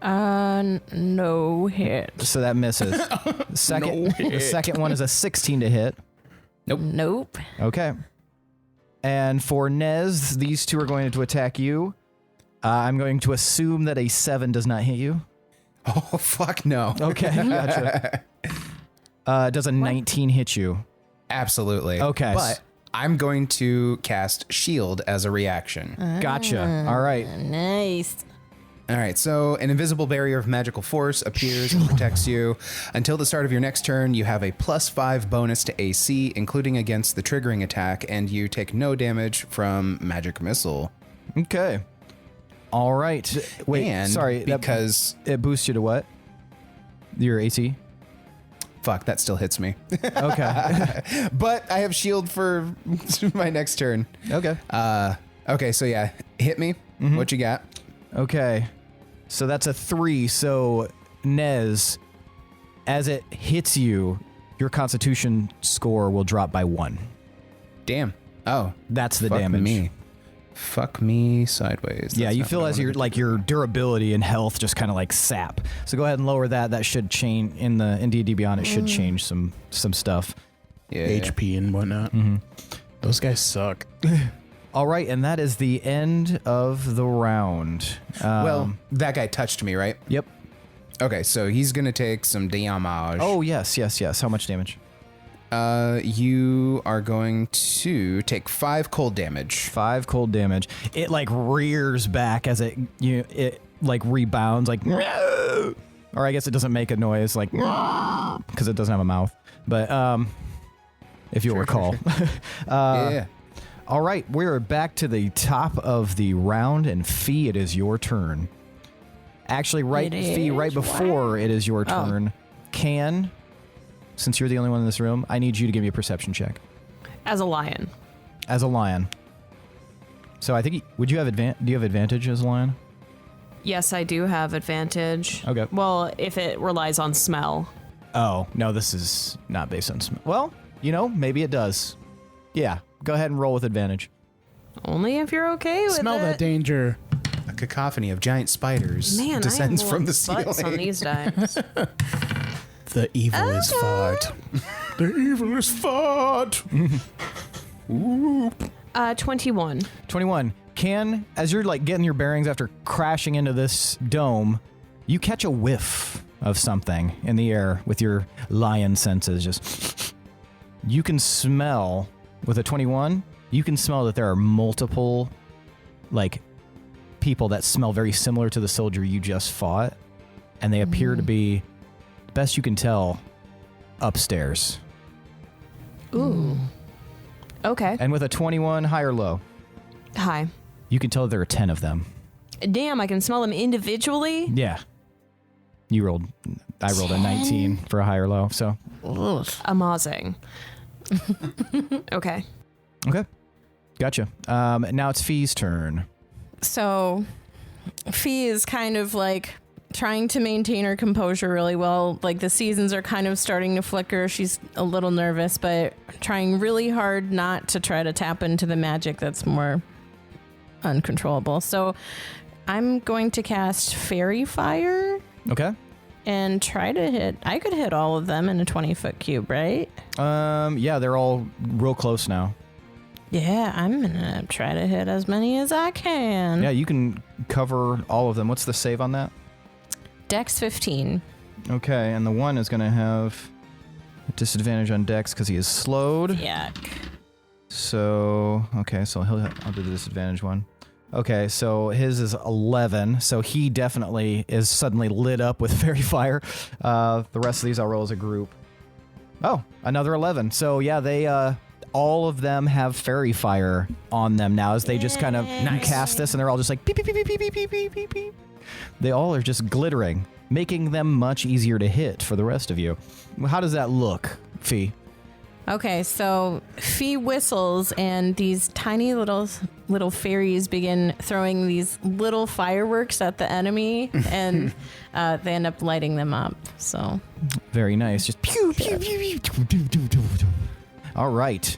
No hit. So that misses. The second one is a 16 to hit. Nope. Okay. And for Nez, these 2 are going to attack you. I'm going to assume that a 7 does not hit you. Oh, fuck no. Okay, gotcha. Does a 19 hit you? Absolutely. Okay. But I'm going to cast Shield as a reaction. Gotcha. All right. Nice. All right, so an invisible barrier of magical force appears and protects you. Until the start of your next turn, you have a +5 bonus to AC, including against the triggering attack, and you take no damage from magic missile. Okay. All right. Wait, And sorry. because... It boosts you to what? Your AC? Fuck, that still hits me. Okay. But I have shield for my next turn. Okay. Okay, so yeah, hit me. Mm-hmm. What you got? Okay. So that's a 3. So, Nez, as it hits you, your constitution score will drop by 1. Damn. Oh, That's the fuck damage. Fuck me sideways. Yeah, That's you not feel what I as wanted your to like do. your durability and health just kind of like sap. So go ahead and lower that. That should change in D&D Beyond. It should change some stuff. Yeah. HP and whatnot. Those guys suck. All right, and that is the end of the round. Well, that guy touched me, right? Yep. Okay, so he's gonna take some damage. Oh yes. How much damage? You are going to take 5 cold damage. 5 cold damage. It like rears back as it like rebounds like, or I guess it doesn't make a noise like because it doesn't have a mouth. But if you'll recall. Yeah. All right, we're back to the top of the round, and Phee, it is your turn. Actually, Phee, right before it is your turn, Kan, since you're the only one in this room, I need you to give me a perception check. As a lion. As a lion. So I think, do you have advantage as a lion? Yes, I do have advantage. Okay. Well, if it relies on smell. Oh, no, this is not based on smell. Well, maybe it does. Yeah, go ahead and roll with advantage. Only if you're okay with Smell it. that danger. A cacophony of giant spiders Man, descends I am from the butts ceiling. on these dice. The evil is fought. The evil is fought. Ooh. 21. 21. Kan, as you're like getting your bearings after crashing into this dome, you catch a whiff of something in the air with your lion senses. Just, you can smell, with a 21, you can smell that there are multiple, like, people that smell very similar to the soldier you just fought, and they appear to be, best you can tell, upstairs. Ooh. Okay. And with a 21, high or low, Hi. you can tell there are 10 of them. Damn, I can smell them individually? Yeah. I rolled a 19 for a high or low, so. Amazing. Okay. Okay. Gotcha. Now it's Fee's turn. So Phee is kind of like trying to maintain her composure really well. Like the seasons are kind of starting to flicker. She's a little nervous, but trying really hard not to try to tap into the magic that's more uncontrollable. So I'm going to cast Fairy Fire Okay. and try to hit. I could hit all of them in a 20-foot cube, right? Yeah, they're all real close now. Yeah, I'm gonna try to hit as many as I can. Yeah, you can cover all of them. What's the save on that? Dex 15. Okay, and the one is going to have a disadvantage on Dex because he is slowed. Yuck. So, okay, so I'll do the disadvantage one. Okay, so his is 11, so he definitely is suddenly lit up with fairy fire. The rest of these I'll roll as a group. Oh, another 11. So yeah, they all of them have fairy fire on them now as they just kind of cast this, and they're all just like beep beep beep beep beep beep beep beep beep. They all are just glittering, making them much easier to hit for the rest of you. How does that look, Phee? Okay, so Phee whistles, and these tiny little fairies begin throwing these little fireworks at the enemy, and they end up lighting them up. So Very nice. Just pew pew pew pew. All right,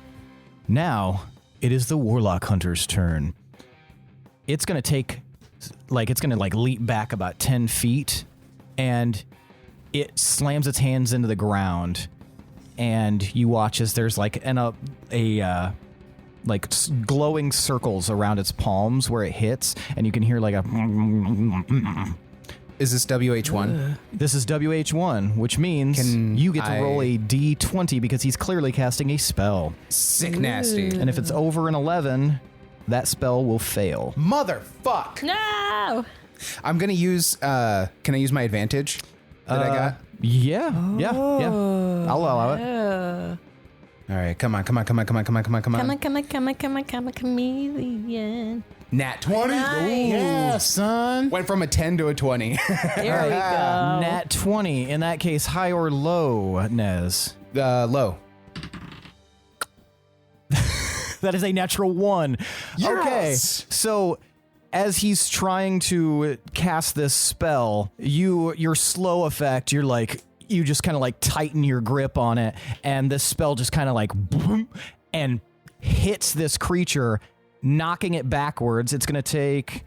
now it is the Warlock Hunter's turn. It's gonna leap back about 10 feet, and it slams its hands into the ground. And you watch as there's like glowing circles around its palms where it hits, and you can hear like a. Is this WH1? This is WH1, which means you get to roll a D20 because he's clearly casting a spell. Sick nasty. And if it's over an 11, that spell will fail. Motherfuck. no. I'm going to use, can I use my advantage that I got? Yeah. I'll allow it. All right, come on. Come on, chameleon. Nat 20. Yeah, son. Went from a 10 to a 20. There we go. Nat 20. In that case, high or low, Nez? Low. That is a natural 1. Yes! Okay, so as he's trying to cast this spell, your slow effect, you just kind of like tighten your grip on it, and this spell just kind of like boom, and hits this creature, knocking it backwards. It's going to take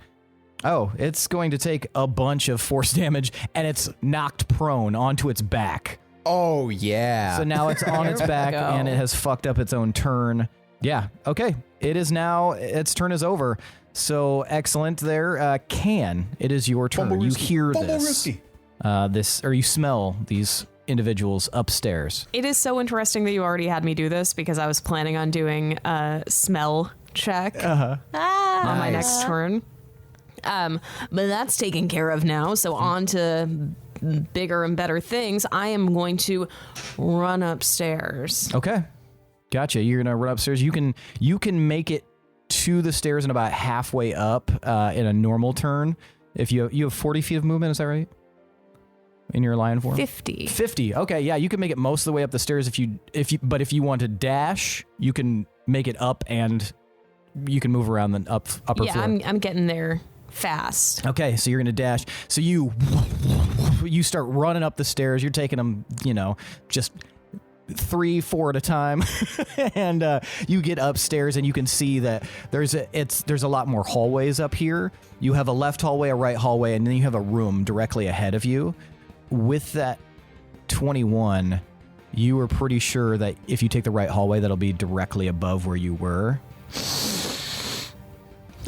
a bunch of force damage, and it's knocked prone onto its back. Oh, yeah. So now it's on its back, go. and it has fucked up its own turn. Yeah, okay. It is now, its turn is over. So excellent there. Kan, it is your turn. You hear this. You smell these individuals upstairs. It is so interesting that you already had me do this because I was planning on doing a smell check on my next turn. But that's taken care of now. So on to bigger and better things. I am going to run upstairs. Okay. Gotcha. You're gonna run upstairs. You can make it to the stairs and about halfway up in a normal turn. If you have 40 feet of movement, is that right? In your lion form? 50. Okay, yeah, you can make it most of the way up the stairs but if you want to dash, you can make it up and you can move around the upper floor. I'm getting there fast. Okay, so you're gonna dash. So you start running up the stairs. You're taking them, just 3, 4 at a time, and you get upstairs and you can see that there's a lot more hallways up here. You have a left hallway, a right hallway, and then you have a room directly ahead of you. With that 21, you were pretty sure that if you take the right hallway, that'll be directly above where you were.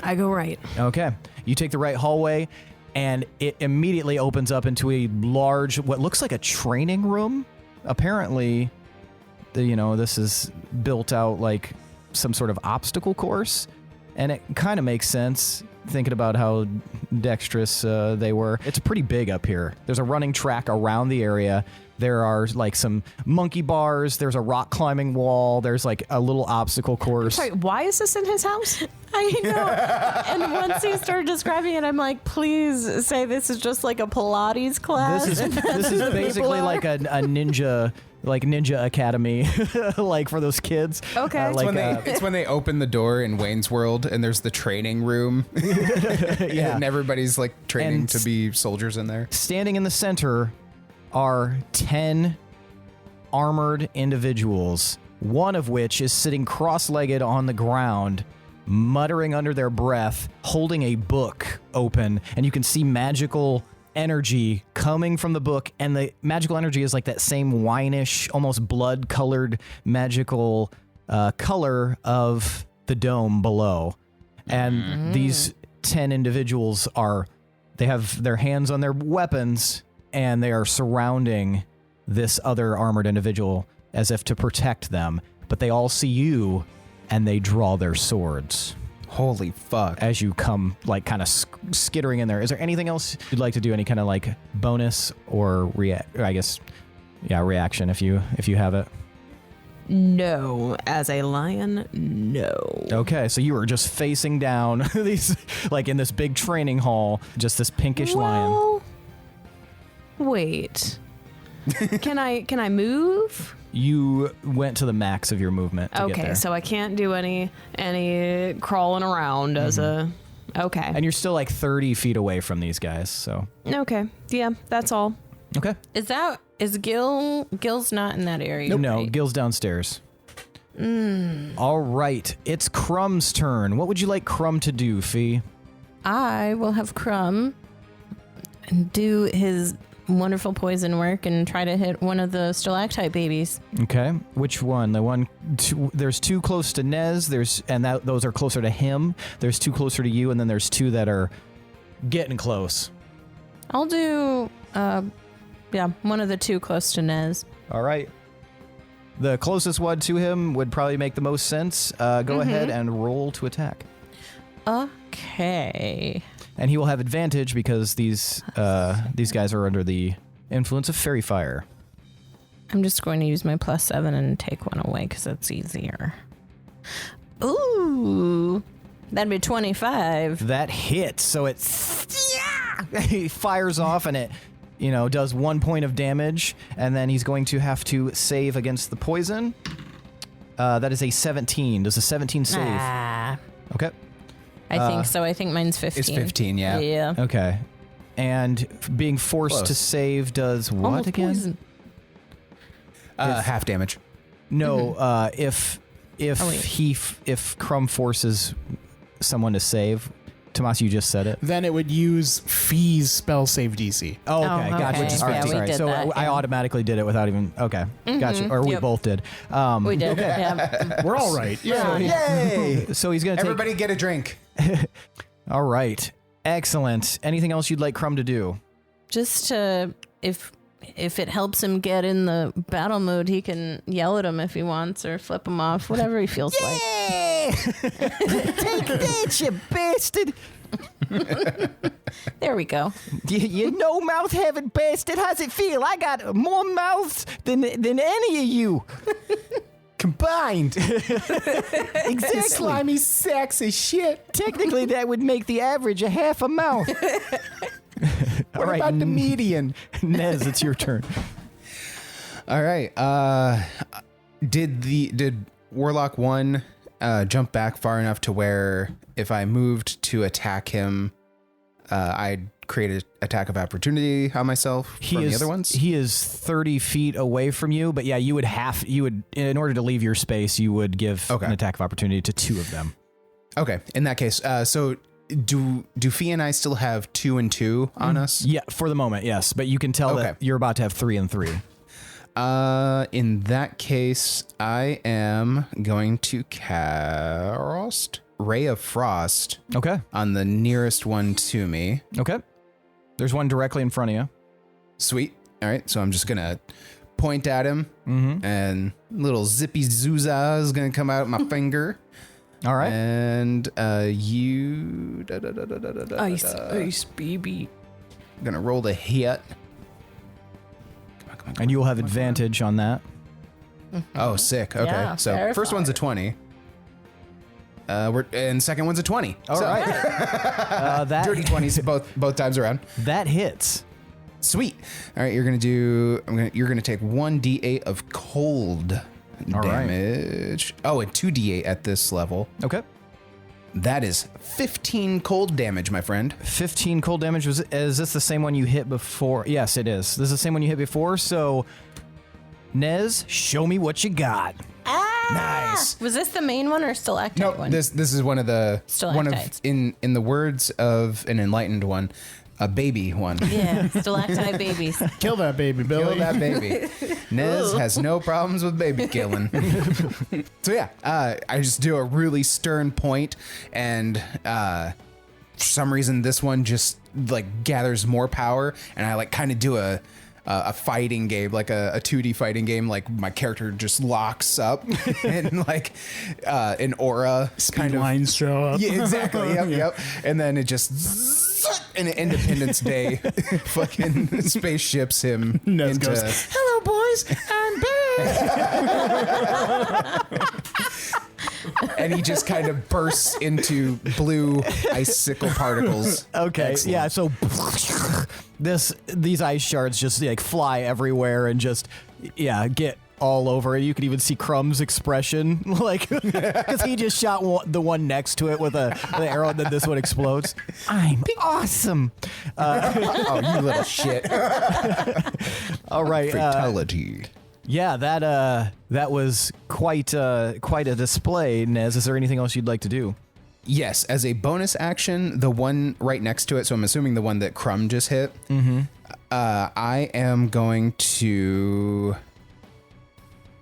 I go right. Okay. You take the right hallway, and it immediately opens up into a large, what looks like a training room. Apparently, this is built out like some sort of obstacle course, and it kind of makes sense thinking about how dexterous they were. It's pretty big up here. There's a running track around the area. There are like some monkey bars. There's a rock climbing wall. There's like a little obstacle course. Sorry, why is this in his house? I know. And once he started describing it, I'm like, please say this is just like a Pilates class. This is basically like a ninja. Like Ninja Academy, like for those kids. Okay. It's when they open the door in Wayne's World and there's the training room. Yeah. And everybody's like training to be soldiers in there. Standing in the center are 10 armored individuals, one of which is sitting cross-legged on the ground, muttering under their breath, holding a book open, and you can see magical energy coming from the book, and the magical energy is like that same winish, almost blood-colored magical color of the dome below. And these 10 individuals they have their hands on their weapons, and they are surrounding this other armored individual as if to protect them. But they all see you, and they draw their swords. Holy fuck. As you come, like, kind of skittering in there. Is there anything else you'd like to do? Any kind of, like, bonus or reaction if you have it? No. As a lion, no. Okay, so you were just facing down these, like, in this big training hall, just this pinkish lion. Wait. Can I move? You went to the max of your movement to get there. So I can't do any crawling around as a... Okay. And you're still like 30 feet away from these guys, so... Okay. Yeah, that's all. Okay. Is Gil's not in that area? Nope. No, right? Gil's downstairs. All right, it's Crumb's turn. What would you like Crumb to do, Phee? I will have Crumb do his wonderful poison work and try to hit one of the stalactite babies. Okay, which one? There's 2 close to Nez. Those are closer to him. There's 2 closer to you, and then there's 2 that are getting close. I'll do, one of the 2 close to Nez. All right. The closest one to him would probably make the most sense. Go ahead and roll to attack. Okay. And he will have advantage because these guys are under the influence of fairy fire. I'm just going to use my +7 and take one away because it's easier. Ooh, that'd be 25. That hits, so it he fires off and it, does 1 point of damage, and then he's going to have to save against the poison. That is a 17. Does a 17 save? Okay. I think so. I think mine's 15. It's 15, yeah. Yeah. Okay. And being forced Close. to save does what Almost again? poison. Half damage. No, if Crumb forces someone to save, Tomas, you just said it. Then it would use Fee's spell save DC. Oh, okay, gotcha. okay. All right, Yeah, we sorry. did So that, I yeah. automatically did it without even. Okay, gotcha. Or we Yep. both did. We did. Yeah. We're all right. Yeah. Yay! So he's gonna take. Everybody get a drink. All right, excellent. Anything else you'd like Crumb to do? Just to, if it helps him get in the battle mode, he can yell at him if he wants or flip him off, whatever he feels like. Take that, you bastard! There we go. You no mouth having bastard. How's it feel? I got more mouths than any of you. combined. Exactly. Slimy sacks of shit. Technically, that would make the average a half a mouth. What about the median? Nez, it's your turn. All right. Did Warlock 1 jump back far enough to where if I moved to attack him, I'd create an attack of opportunity on myself from the other ones? He is 30 feet away from you, but yeah, you would in order to leave your space, you would give an attack of opportunity to 2 of them. Okay. In that case, so do Phee and I still have 2 and 2 on us? Yeah, for the moment, yes, but you can tell that you're about to have 3 and 3. In that case, I am going to cast Ray of Frost. Okay. On the nearest one to me. Okay. There's one directly in front of you. Sweet. All right. So I'm just going to point at him and little zippy zooza is going to come out of my finger. All right. And you... Ice, baby. I'm going to roll the hit. And you'll have advantage on that. Oh, sick. Okay. Yeah, so first one's a 20. And second one's a 20. All right. That dirty 20s both times around. That hits. Sweet. All right, you're gonna take 1d8 of cold damage. Right. Oh, and 2d8 at this level. Okay. That is 15 cold damage, my friend. 15 cold damage. Is this the same one you hit before? Yes, it is. This is the same one you hit before. So, Nez, show me what you got. Nice. Was this the main one or stalactite one? This is one of the Stalactites. in the words of an enlightened one, a baby one. Yeah, stalactite babies. Kill that baby, Billy. Kill that baby. Nez has no problems with baby killing. So yeah, I just do a really stern point, and for some reason this one just like gathers more power, and I like kind of do a fighting game, like a 2D fighting game. Like my character just locks up and like an aura Speed lines show up. Yeah, exactly. Yep. And then it just in an Independence Day fucking spaceships him Nez into. goes, "Hello, boys, I'm back." And he just kind of bursts into blue icicle particles. Okay. Excellent. Yeah. So these ice shards just like fly everywhere and just get all over it. You could even see Crumb's expression, like because he just shot the one next to it with the arrow, and then this one explodes. I'm awesome. Oh, you little shit! All right. Fatality. Yeah, that was quite a display, Nez. Is there anything else you'd like to do? Yes, as a bonus action, the one right next to it, so I'm assuming the one that Crumb just hit, I am going to...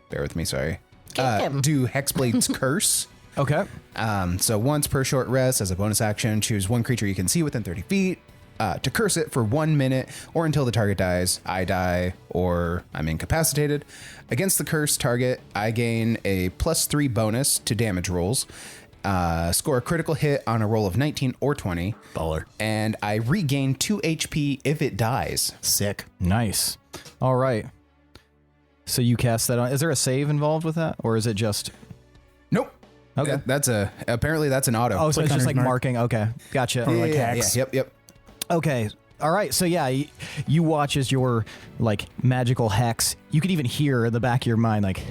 Bear with me, sorry. Do Hexblade's Curse. Okay. So once per short rest, as a bonus action, choose one creature you can see within 30 feet. To curse it for 1 minute or until the target dies, I die, or I'm incapacitated. Against the cursed target, I gain a +3 bonus to damage rolls. Score a critical hit on a roll of 19 or 20. Baller. And I regain 2 HP if it dies. Sick. Nice. All right. So you cast that on. Is there a save involved with that, or is it just? Nope. Okay. Apparently that's an auto. Oh, so it's just like mark. marking. Okay. Gotcha. Or like hacks. Yep. Okay. All right. So yeah, you watch as your like magical hex. You could even hear in the back of your mind like,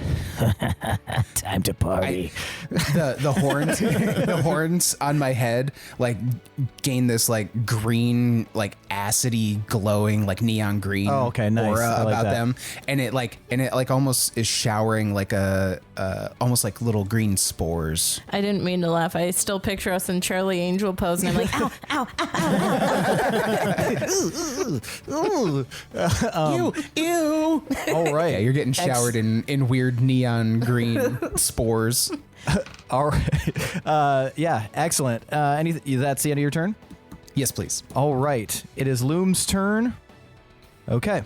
"Time to party." The horns, the horns on my head like gain this like green, like acidy, glowing, like neon green. Oh, okay, nice. Aura I like about that. them, and it almost is showering like almost like little green spores. I didn't mean to laugh. I still picture us in Charlie Angel pose, and I'm like, ow, ow, ow, ow. Ew. All right. Yeah, you're getting showered in weird neon green spores. All right. Yeah. Excellent. That's the end of your turn. Yes, please. All right. It is Loom's turn. Okay.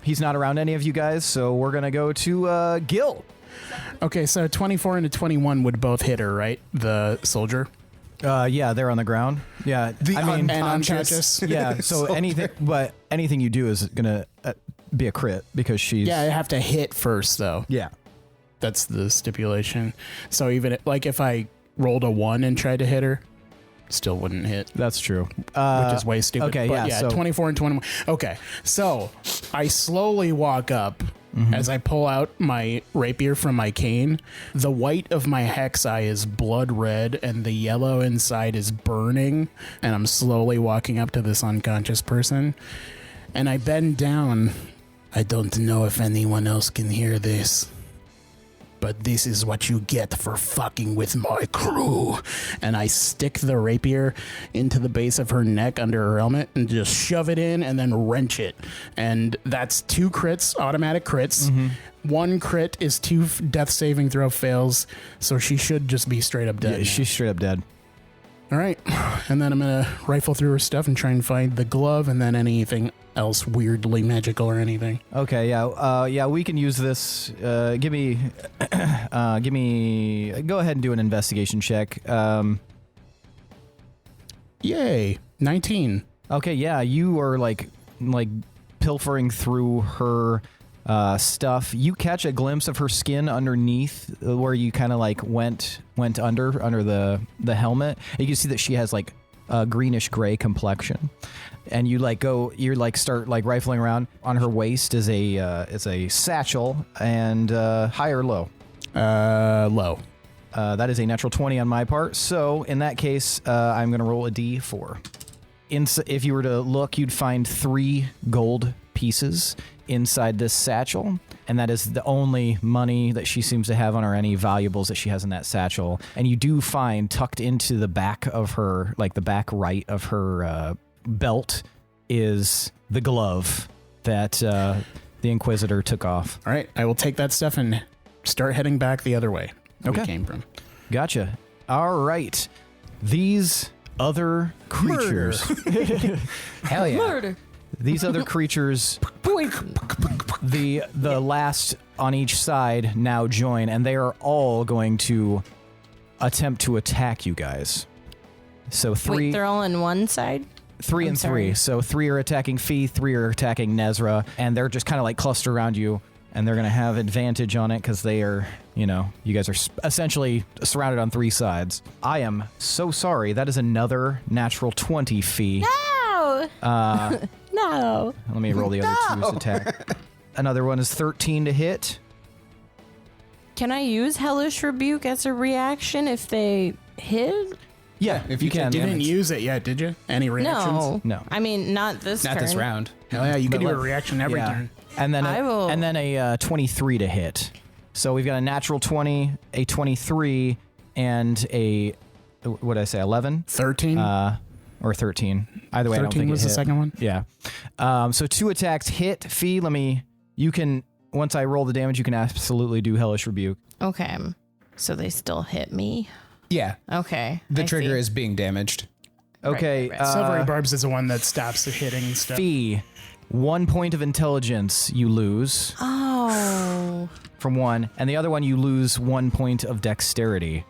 He's not around any of you guys, so we're gonna go to Gil. Okay, so 24 and a 21 would both hit her, right? The soldier. Yeah, they're on the ground. Yeah, And unconscious. Yeah, so anything you do is gonna be a crit because she's. Yeah, I have to hit first, though. Yeah. That's the stipulation. So even if I rolled a 1 and tried to hit her, still wouldn't hit. That's true. Which is way stupid. Okay, but yeah, so 24 and 21. Okay, so I slowly walk up as I pull out my rapier from my cane. The white of my hex eye is blood red, and the yellow inside is burning. And I'm slowly walking up to this unconscious person, and I bend down. I don't know if anyone else can hear this, but this is what you get for fucking with my crew. And I stick the rapier into the base of her neck under her helmet and just shove it in and then wrench it. And that's 2 crits, automatic crits. 1 crit is 2 death saving throw fails, so she should just be straight up dead. Yeah, she's straight up dead. All right. And then I'm going to rifle through her stuff and try and find the glove and then anything else weirdly magical or anything. Okay, yeah, we can use this. Go ahead and do an investigation check. Yay. 19. Okay, yeah, you are like pilfering through her stuff. You catch a glimpse of her skin underneath where you kind of like went under the helmet. And you can see that she has like a greenish gray complexion. And you start rifling around. On her waist is a satchel, and high or low? Low. That is a natural 20 on my part. So in that case, I'm going to roll a d4. If you were to look, you'd find 3 gold pieces inside this satchel, and that is the only money that she seems to have on her, any valuables that she has in that satchel. And you do find tucked into the back of her, like the back right of her belt, is the glove that the Inquisitor took off. All right. I will take that stuff and start heading back the other way we Okay. came from. Gotcha. All right. These other creatures. Hell yeah. Murder. These other creatures, the last on each side now join, and they are all going to attempt to attack you guys. So Wait, they're all on one side? 3 and 3. So 3 are attacking Phee, 3 are attacking Nezrah, and they're just kind of like clustered around you, and they're going to have advantage on it because they are, you guys are essentially surrounded on 3 sides. I am so sorry. That is another natural 20, Phee. No! No. Let me roll the other 2's attack. Another one is 13 to hit. Can I use Hellish Rebuke as a reaction if they hit? Yeah, if you you can. take You didn't use it yet, did you? Any reactions? No. I mean, not this Not turn. this round. Hell yeah, you can But do a like- reaction every Yeah. turn. And then I will- and then a 23 to hit. So we've got a natural 20, a 23, and a what did I say? 11? 13. Or 13. Either way, I don't 13 think was it the hit. second one. Yeah. So 2 attacks hit. Phee, you can, once I roll the damage, you can absolutely do Hellish Rebuke. Okay. So they still hit me. Yeah. Okay. The I trigger see. is being damaged. Okay. right. Silvery Barbs is the one that stops the hitting stuff. Phee, 1 point of intelligence you lose Oh. from 1, and the other one you lose 1 point of dexterity.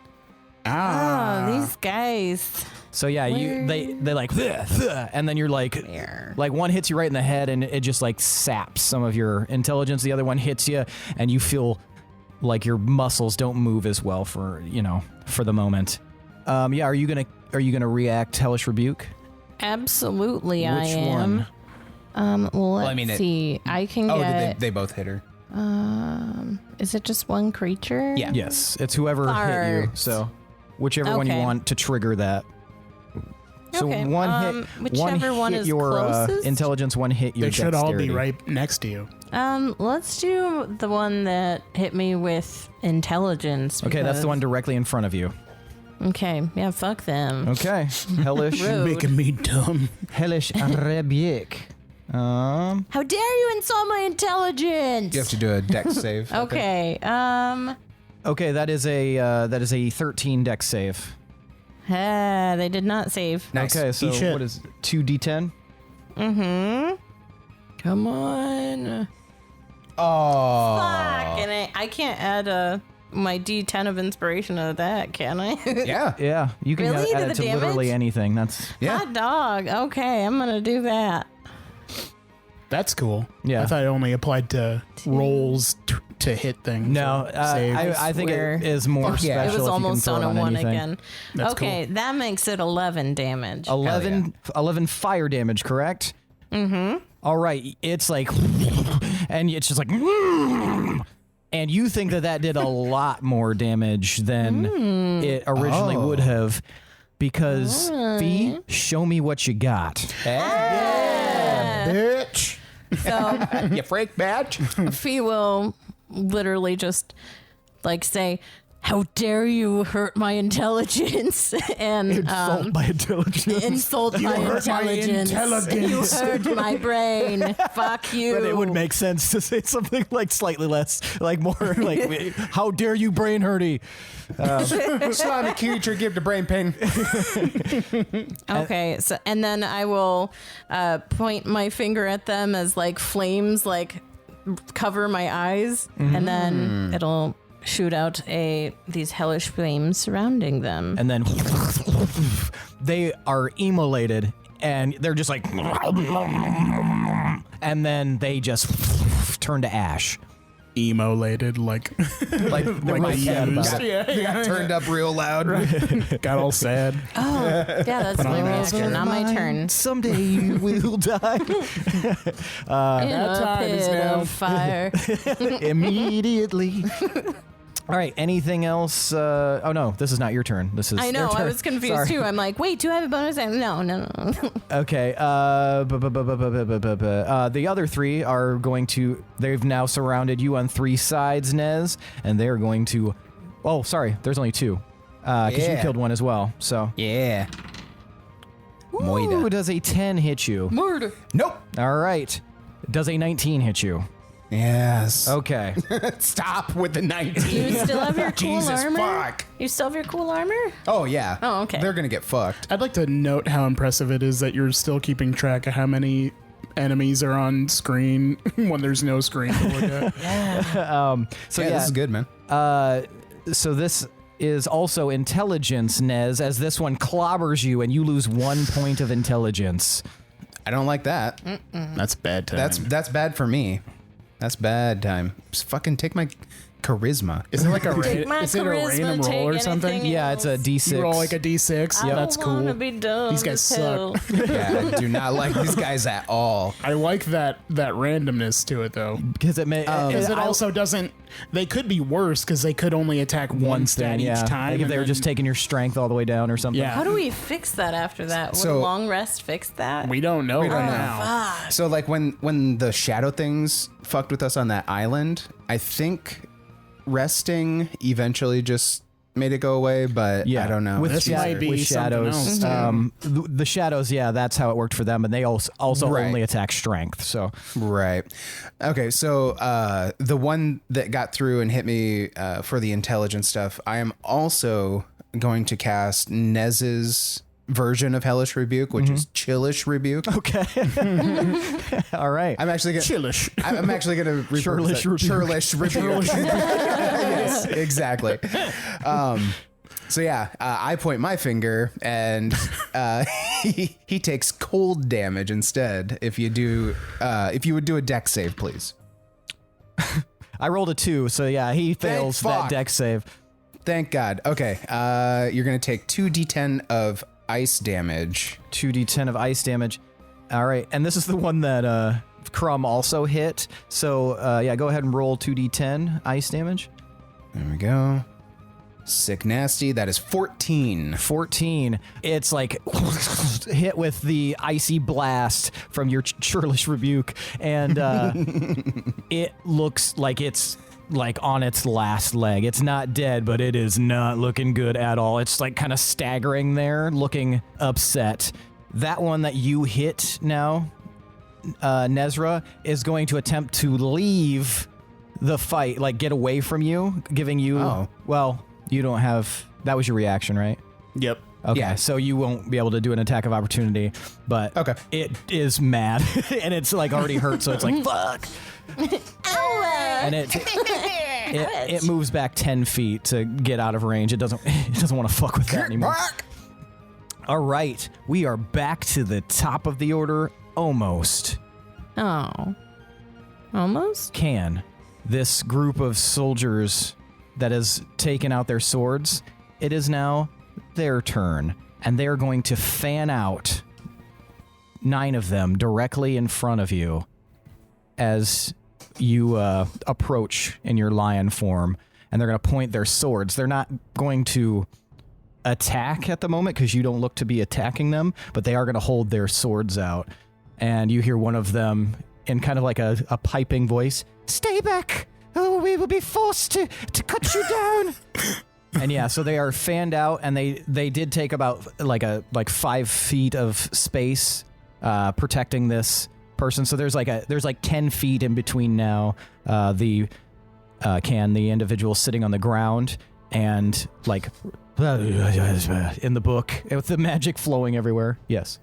Oh, these guys. So yeah, they like, and then you're like, There. like one hits you right in the head and it just like saps some of your intelligence. The other one hits you and you feel like your muscles don't move as well for the moment. Yeah, are you gonna react Hellish Rebuke? Absolutely, I Which am. one? Well, let's see. I can get. they both hit her. Is it just one creature? Yeah. Yes, it's whoever hit you. Farts. So whichever one you Okay. want to trigger that. So Okay, one hit, whichever one hit is your closest? intelligence, one hit your They should all be dexterity. right next to you. Let's do the one that hit me with intelligence. Okay, that's the because- one directly in front of you. Okay, yeah, fuck them. Okay, hellish, Rude. Making me dumb. hellish rebuke. How dare you insult my intelligence? You have to do a dex save. Okay. Okay, that is a 13 dex save. They did not save. Nice. Okay, so Eat shit. what is 2d10? Mm-hmm. Come on. Oh. Fuck, and I can't add my D10 of inspiration to that, can I? Yeah. Yeah, you can Really? add To it the to literally damage? anything. That's Yeah. Hot dog. Okay, I'm gonna do that. That's cool. Yeah. I thought it only applied to rolls to hit things. No, or save. I think it is more special. yeah. It was if you can almost throw on it a 1 anything. again. That's Okay, that makes it 11 damage. 11 fire damage, correct? Mm-hmm. All right, it's like, and it's just like, and you think that did a lot more damage than it originally would have, because Phee, show me what you got. Bitch. So You freak bitch. Phee will literally just like say, "How dare you hurt my intelligence?" and Insult my intelligence. insult my hurt my intelligence. You intelligence. hurt my brain. Fuck you. But it would make sense to say something like slightly less, like more like, how dare you, brain hurty? Slimy creature, give the brain pain. Okay, so and then I will point my finger at them as like flames like cover my eyes, and then it'll shoot out these hellish flames surrounding them. And then they are immolated, and they're just like, and then they just turn to ash. Emo-lated, like Like they're Like really the sad about used. it. Got turned up real loud. got all sad. Oh, yeah, that's my reaction. Not my turn. Someday you will die. In that a time is pit now. of fire. Immediately. All right, anything else? Oh no, this is not your turn. This is I know, their turn. I was confused Sorry. too. I'm like, wait, do I have a bonus action? No. Okay. The other three are going to. They've now surrounded you on 3 sides, Nez, and they are going to. Oh, sorry. There's only 2, because you Yeah. killed one as well. So. Yeah. Ooh, Moida. does a 10 hit you? Murder. Nope. All right. Does a 19 hit you? Yes. Okay. Stop with the 19. You still have your cool Jesus armor? fuck. You still have your cool armor? Oh, yeah. Oh, okay. They're going to get fucked. I'd like to note how impressive it is that you're still keeping track of how many enemies are on screen when there's no screen to look at. So yeah, this is good, man. So this is also intelligence, Nez, as this one clobbers you and you lose 1 point of intelligence. I don't like that. That's bad time. That's bad for me. That's bad time. Just fucking take my charisma. Is it like a Take my is it a charisma, random take roll or something? anything Yeah, it's a D6. You roll like a d6. Yeah, that's I don't wanna cool. be dumb These guys as suck. hell. Yeah, I do not like these guys at all. I like that randomness to it though. Because it may. Because it also doesn't. They could be worse because they could only attack one stat thing, yeah. each time. Like if and they were then- just taking your strength all the way down or something. Yeah. How do we fix that after that? Would So- a long rest fix that? We don't know right now. So like when the shadow things fucked with us on that island, I think resting eventually just made it go away, but Yeah, I don't know. With, This might be with something shadows, else, the shadows, yeah, that's how it worked for them, and they also Right. only attack strength. So Right. Okay, so the one that got through and hit me for the intelligence stuff, I am also going to cast Nez's version of Hellish Rebuke, which is Chillish Rebuke. okay, all right. I'm actually gonna Chillish. I'm actually gonna Churlish Rebuke. Churlish Rebuke. Yes, exactly. So yeah, I point my finger, and he takes cold damage instead. If you would do a dex save, please. I rolled a 2, so yeah, he fails that fuck. dex save. Thank God. Okay, you're gonna take 2d10 of ice damage. 2d10 of ice damage. All right, and this is the one that Crumb also hit. So yeah, go ahead and roll 2d10 ice damage. There we go. Sick nasty. That is 14. 14. It's like hit with the icy blast from your churlish rebuke, and it looks like it's like on its last leg. It's not dead, but it is not looking good at all. It's like kind of staggering there, looking upset. That one that you hit now, Nezrah, is going to attempt to leave the fight, like get away from you, giving you, well, you don't have, that was your reaction, right? Yep. Okay, Yeah. so you won't be able to do an attack of opportunity, but Okay. it is mad, and it's like already hurt, so it's like, fuck. And it moves back 10 feet to get out of range. It doesn't want to fuck with that anymore. All right, we are back to the top of the order, almost. Oh. Almost? Kan, this group of soldiers that has taken out their swords, it is now their turn, and they're going to fan out 9 of them directly in front of you as you approach in your lion form, and they're going to point their swords. They're not going to attack at the moment because you don't look to be attacking them, but they are going to hold their swords out, and you hear one of them in kind of like a piping voice, "Stay back! Oh, we will be forced to cut you down." And yeah, so they are fanned out, and they did take about like 5 feet of space protecting this person. So there's like 10 feet in between now. The individual sitting on the ground, and like in the book with the magic flowing everywhere. Yes.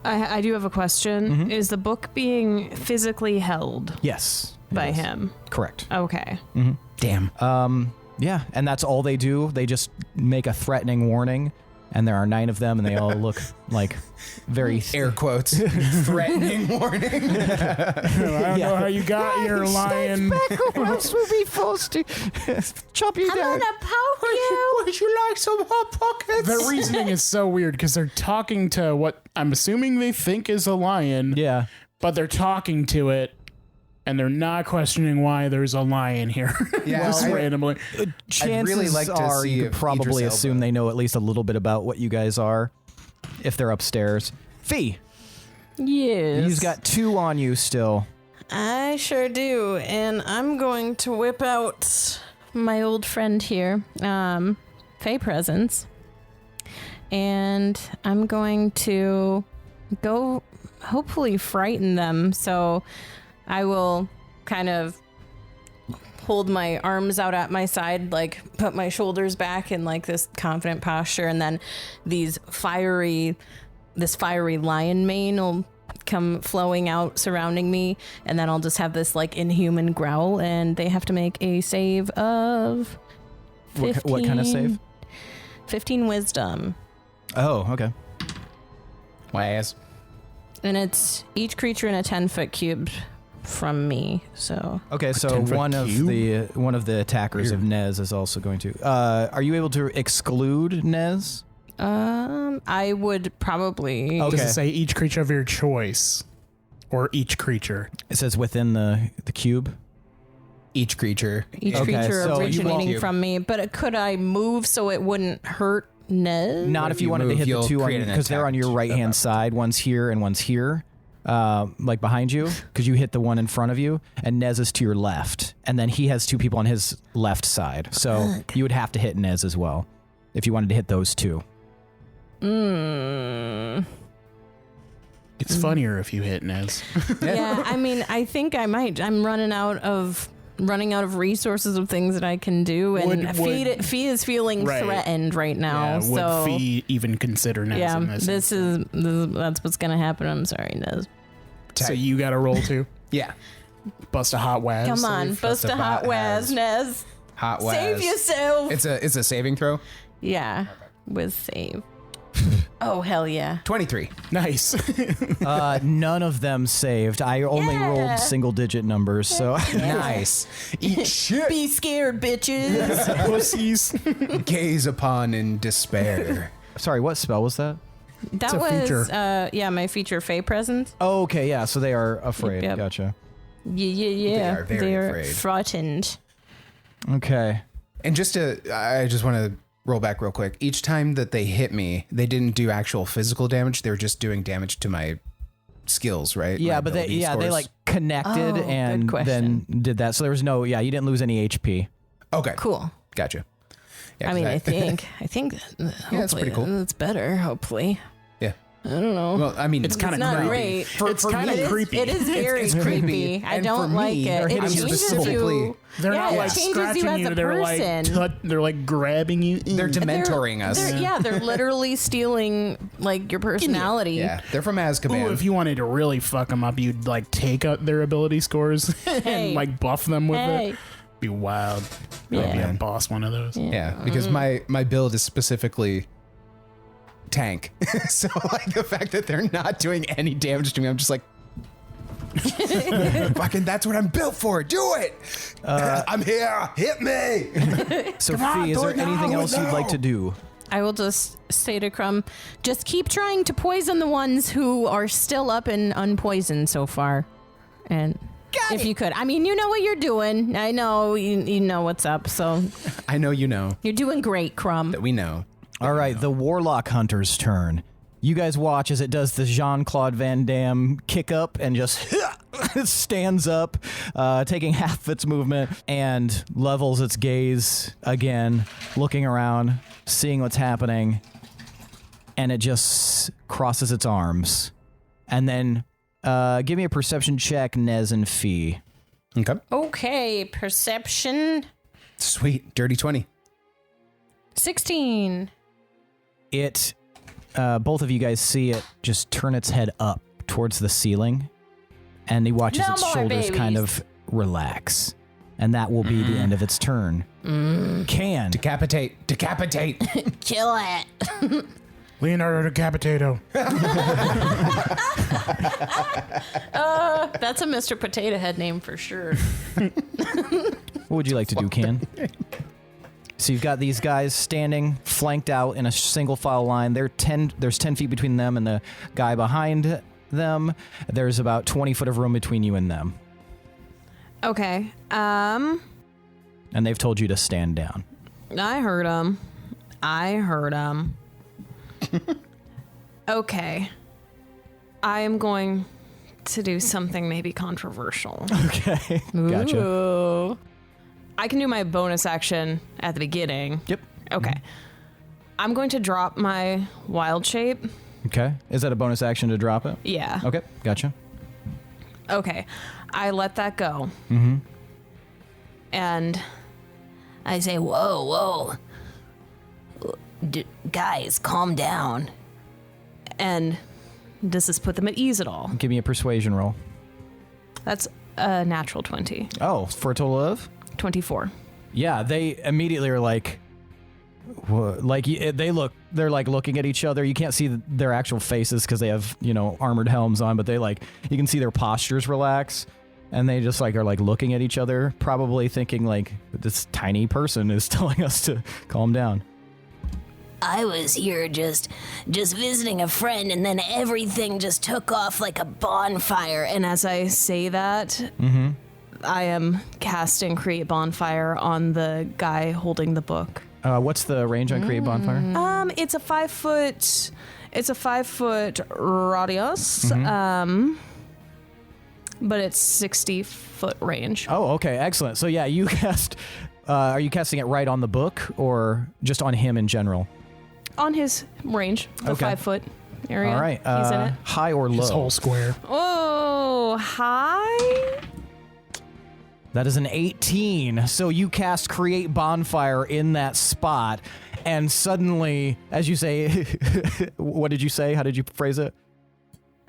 I do have a question. Mm-hmm. Is the book being physically held Yes. by him? Correct. Okay. Mm-hmm. Damn. Yeah, and that's all they do. They just make a threatening warning, and there are 9 of them, and they all look like very Air quotes. Threatening warning. I don't know how you got here, lion. or else we'll be forced to chop you down. poke you. Would you like some hot pockets? Their reasoning is so weird because they're talking to what I'm assuming they think is a lion. Yeah. But they're talking to it, and they're not questioning why there's a lion here. Yeah, Just randomly. Chances really like to are see you could if probably Idris assume Elba- they know at least a little bit about what you guys are if they're upstairs. Phee, Yes. you've got 2 on you still. I sure do, and I'm going to whip out my old friend here, Fey Presence, and I'm going to go hopefully frighten them. So I will kind of hold my arms out at my side, like put my shoulders back in like this confident posture, and then this fiery lion mane will come flowing out surrounding me, and then I'll just have this like inhuman growl, and they have to make a save of 15, What kind of save? 15 wisdom. Oh, okay. Wise. And it's each creature in a 10-foot cube from me. So Okay, so 10-foot one of the attackers of Nez is also going to. Are you able to exclude Nez? I would probably. Okay. Does it say each creature of your choice? Or each creature? It says within the cube. Each creature. Each Okay, creature so you originating won't- from me, but could I move so it wouldn't hurt Nez? Not if you you wanted to move, hit the you'll 2 on create an because they're on your attack right hand side. One's here and one's here, like behind you, because you hit the one in front of you, and Nez is to your left, and then he has 2 people on his left side. So you would have to hit Nez as well if you wanted to hit those 2. It's funnier if you hit Nez. Yeah, I mean, I think I might. I'm running out of resources of things that I can do, and Fee is feeling Right. threatened right now. Yeah, so would Fee even consider Nez yeah, in this? that's what's gonna happen. I'm sorry, Nez. So you got to roll too. Yeah. Bust a hot waz. Come on, bust a hot waz, Nez. Hot wise. Save yourself. It's a saving throw. Yeah, with save. Oh hell yeah! 23. Nice. None of them saved. I only rolled single digit numbers, so Nice. Eat shit. Be scared, bitches. Pussies. Gaze upon in despair. sorry. What spell was that? That a was feature. my feature Fey Presence. Oh, okay, yeah. So they are afraid. Yep. Gotcha. Yeah. are very They're afraid. frightened. Okay. And I just want to roll back real quick. Each time that they hit me, they didn't do actual physical damage. They were just doing damage to my skills, right? Yeah, My but they ability they scores. like connected Oh, and good then question. did that. So there was no. Yeah, you didn't lose any HP. Okay. Cool. Gotcha. Yeah, I 'cause mean, I think it's pretty cool. It's better. Hopefully, Yeah. I don't know. Well, I mean, It's kind of not creepy. great. It's kind of creepy. It is very it's creepy. creepy. I And don't for like me, it. they're It hitting changes specifically- you. They're Yeah, not it like changes scratching you as a They're person. like they're like grabbing you. They're dementoring us. They're literally stealing like your personality. Yeah, they're from Azkaban. Ooh, if you wanted to really fuck them up, you'd like take out their ability scores Hey. and like buff them with Hey. it. Be wild. Yeah. I'd be a boss one of those. Yeah, because my build is specifically tank. So like the fact that they're not doing any damage to me, I'm just like, Fucking, that's what I'm built for. Do it. I'm here. Hit me. So, Fee, is there anything else you'd like to do? I will just say to Crumb, just keep trying to poison the ones who are still up and unpoisoned so far. And if you could. I mean, you know what you're doing. I know you know what's up, so. I know you know. You're doing great, Crumb. That we know. All right, the Warlock Hunter's turn. You guys watch as it does the Jean-Claude Van Damme kick up and just stands up, taking half its movement and levels its gaze again, looking around, seeing what's happening, and it just crosses its arms. And then give me a perception check, Nez and Phee. Okay. Okay, perception. Sweet. Dirty 20. 16. It, both of you guys see it just turn its head up towards the ceiling, and he watches No its more shoulders babies. kind of relax. And that will be the end of its turn. Can. Decapitate. Decapitate. Kill it. Leonardo DiCapitato. That's a Mr. Potato Head name for sure. What would you like to do, Can? So you've got these guys standing, flanked out in a single file line. There's 10 feet between them and the guy behind them. There's about 20 foot of room between you and them. Okay. And they've told you to stand down. I heard him. Okay. I am going to do something maybe controversial. Okay. Gotcha. Ooh. I can do my bonus action at the beginning. Yep. Okay. I'm going to drop my wild shape. Okay. Is that a bonus action to drop it? Yeah. Okay. Gotcha. Okay. I let that go. Mm-hmm. And I say, whoa. Guys, calm down. and does this put them at ease at all? Give me a persuasion roll. That's a natural 20. Oh, for a total of? 24. Yeah, they immediately are like, what? Like they're like looking at each other. You can't see their actual faces because they have, armored helms on, but they you can see their postures relax, and they just are looking at each other, probably thinking this tiny person is telling us to calm down. I was here just visiting a friend, and then everything just took off like a bonfire. And as I say that, I am casting Create Bonfire on the guy holding the book. What's the range on Create Bonfire? It's a 5 foot. It's a 5 foot radius. But it's 60 foot range. Oh, okay, excellent. So yeah, you cast. Are you casting it right on the book or just on him in general? On his range, the Okay. 5 foot area. All right. He's in it. High or low? His whole square. Oh, hi. That is an 18. So you cast Create Bonfire in that spot, and suddenly, as you say, what did you say? How did you phrase it?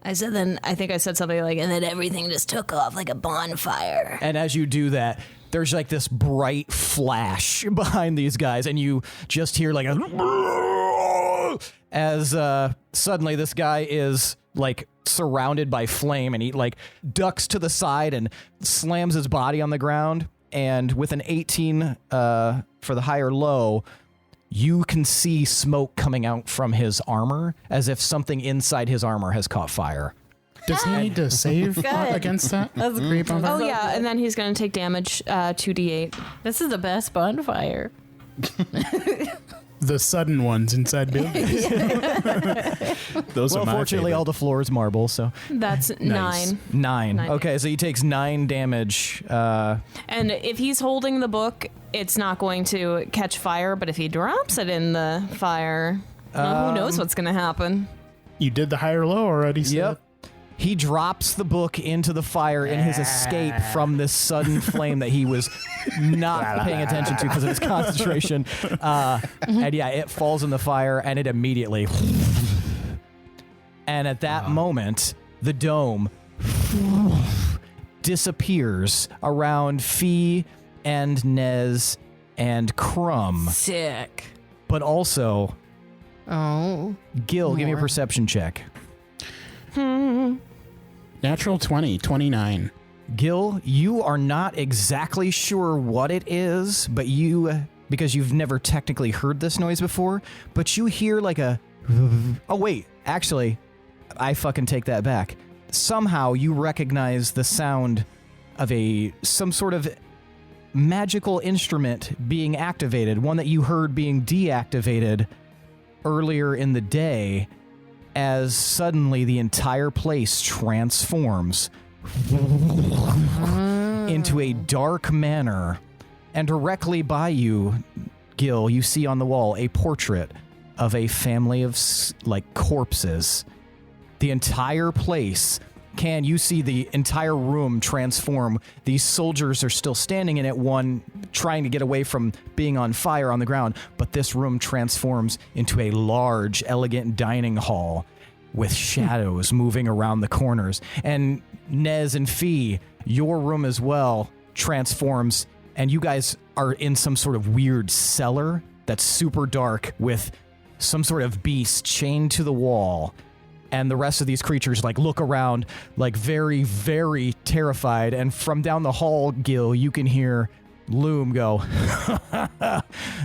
I think I said something and then everything just took off like a bonfire. And as you do that, there's this bright flash behind these guys, and you just hear as suddenly this guy is surrounded by flame, and he ducks to the side and slams his body on the ground, and with an 18 for the high or low, you can see smoke coming out from his armor as if something inside his armor has caught fire. Does he need to save against that? That's great. Oh, yeah. And then he's going to take damage 2d8. This is the best bonfire. The sudden ones inside buildings. Those are my Fortunately, favorite. all the floor is marble, so That's Nice. 9. 9. Okay, so he takes 9 damage. And if he's holding the book, it's not going to catch fire. But if he drops it in the fire, who knows what's going to happen? You did the high or low already. So Yep. He drops the book into the fire in his escape from this sudden flame that he was not paying attention to because of his concentration. And yeah, it falls in the fire, and it immediately... And at that moment, the dome disappears around Phee and Nez and Crumb. Sick. But also, Oh. Gil, give me a perception check. Natural 20, 29. Gil, you are not exactly sure what it is, but because you've never technically heard this noise before, but you hear like a... Oh, wait, actually, I fucking take that back. Somehow you recognize the sound of some sort of magical instrument being activated, one that you heard being deactivated earlier in the day, as suddenly the entire place transforms into a dark manor. And directly by you, Gil, you see on the wall a portrait of a family of corpses. The entire place, you see the entire room transform. These soldiers are still standing in it, one trying to get away from being on fire on the ground, but this room transforms into a large, elegant dining hall with shadows moving around the corners. And Nez and Phee, your room as well transforms, and you guys are in some sort of weird cellar that's super dark with some sort of beast chained to the wall. And the rest of these creatures look around very, very terrified. And from down the hall, Gil, you can hear Loom go,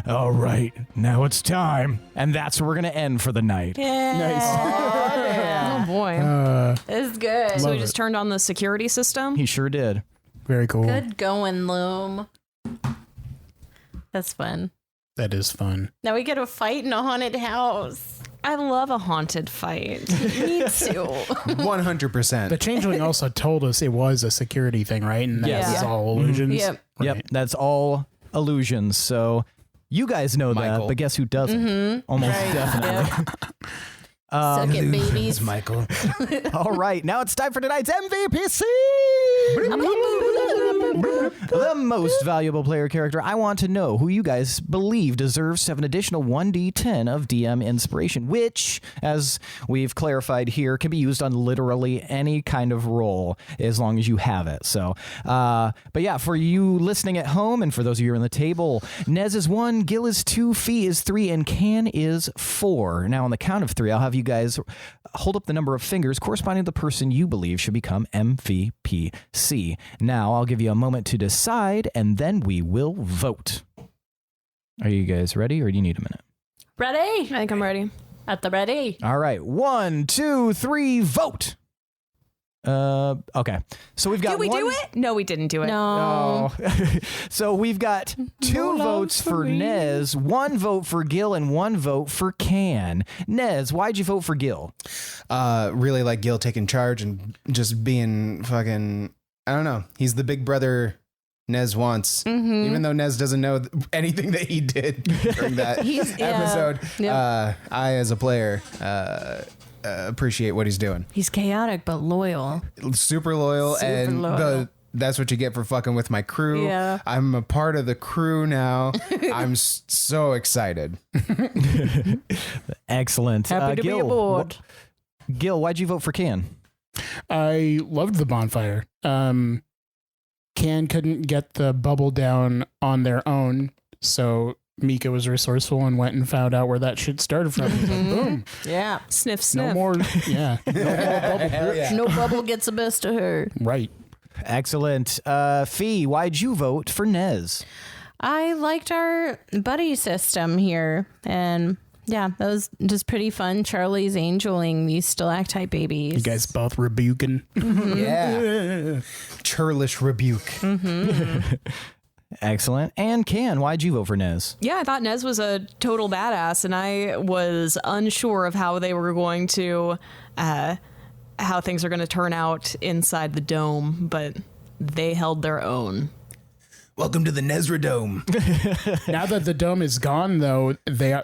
all right, now it's time. And that's where we're going to end for the night. Yeah. Oh boy. It's good. So we just turned on the security system. He sure did. Very cool. Good going, Loom. That's fun. That is fun. Now we get to fight in a haunted house. I love a haunted fight. Me too. 100%. The changeling also told us it was a security thing, right? And that Yes. is all illusions. Yep. Right. Yep, that's all illusions. So you guys know that, Michael. but guess who doesn't? Almost definitely. Suck it, babies. Michael. All right, now it's time for tonight's MVPC. The most valuable player character. I want to know who you guys believe deserves 7 additional 1d10 of DM inspiration, which, as we've clarified here, can be used on literally any kind of roll as long as you have it. So, but yeah, for you listening at home and for those of you on the table, Nez is 1, Gil is 2, Phee is 3, and Kan is 4. Now, on the count of 3, I'll have you guys hold up the number of fingers corresponding to the person you believe should become MVPC. Now, I'll give you a moment to decide, and then we will vote. Are you guys ready, or do you need a minute? Ready? I think I'm ready. At the ready. All right, 1, 2, 3, vote. Okay. So we've got Did we do it? No, we didn't do it. No. Oh. So we've got 2 votes for Nez, 1 vote for Gil, and 1 vote for Kan. Nez, why'd you vote for Gil? Really like Gil taking charge and just being fucking, I don't know. He's the big brother Nez wants, even though Nez doesn't know anything that he did during that episode. Yep. I, as a player, appreciate what he's doing. He's chaotic but loyal. Super loyal, that's what you get for fucking with my crew. Yeah. I'm a part of the crew now. I'm so excited. Excellent. Happy to Gil, be aboard. Gil, why'd you vote for Kan? I loved the bonfire. Kan couldn't get the bubble down on their own, so Mika was resourceful and went and found out where that shit started from. Boom. Yeah. Sniff, sniff. No more. Yeah. No more bubble. Hell yeah. No bubble gets the best of her. Right. Excellent. Phee, why'd you vote for Nez? I liked our buddy system here, and yeah, that was just pretty fun. Charlie's angeling these stalactite babies. You guys both rebuking. Yeah. Churlish rebuke. Excellent. And Kan, why'd you vote for Nez? Yeah, I thought Nez was a total badass, and I was unsure of how they were going to, how things are going to turn out inside the dome, but they held their own. Welcome to the Nezrah Dome. Now that the dome is gone, though,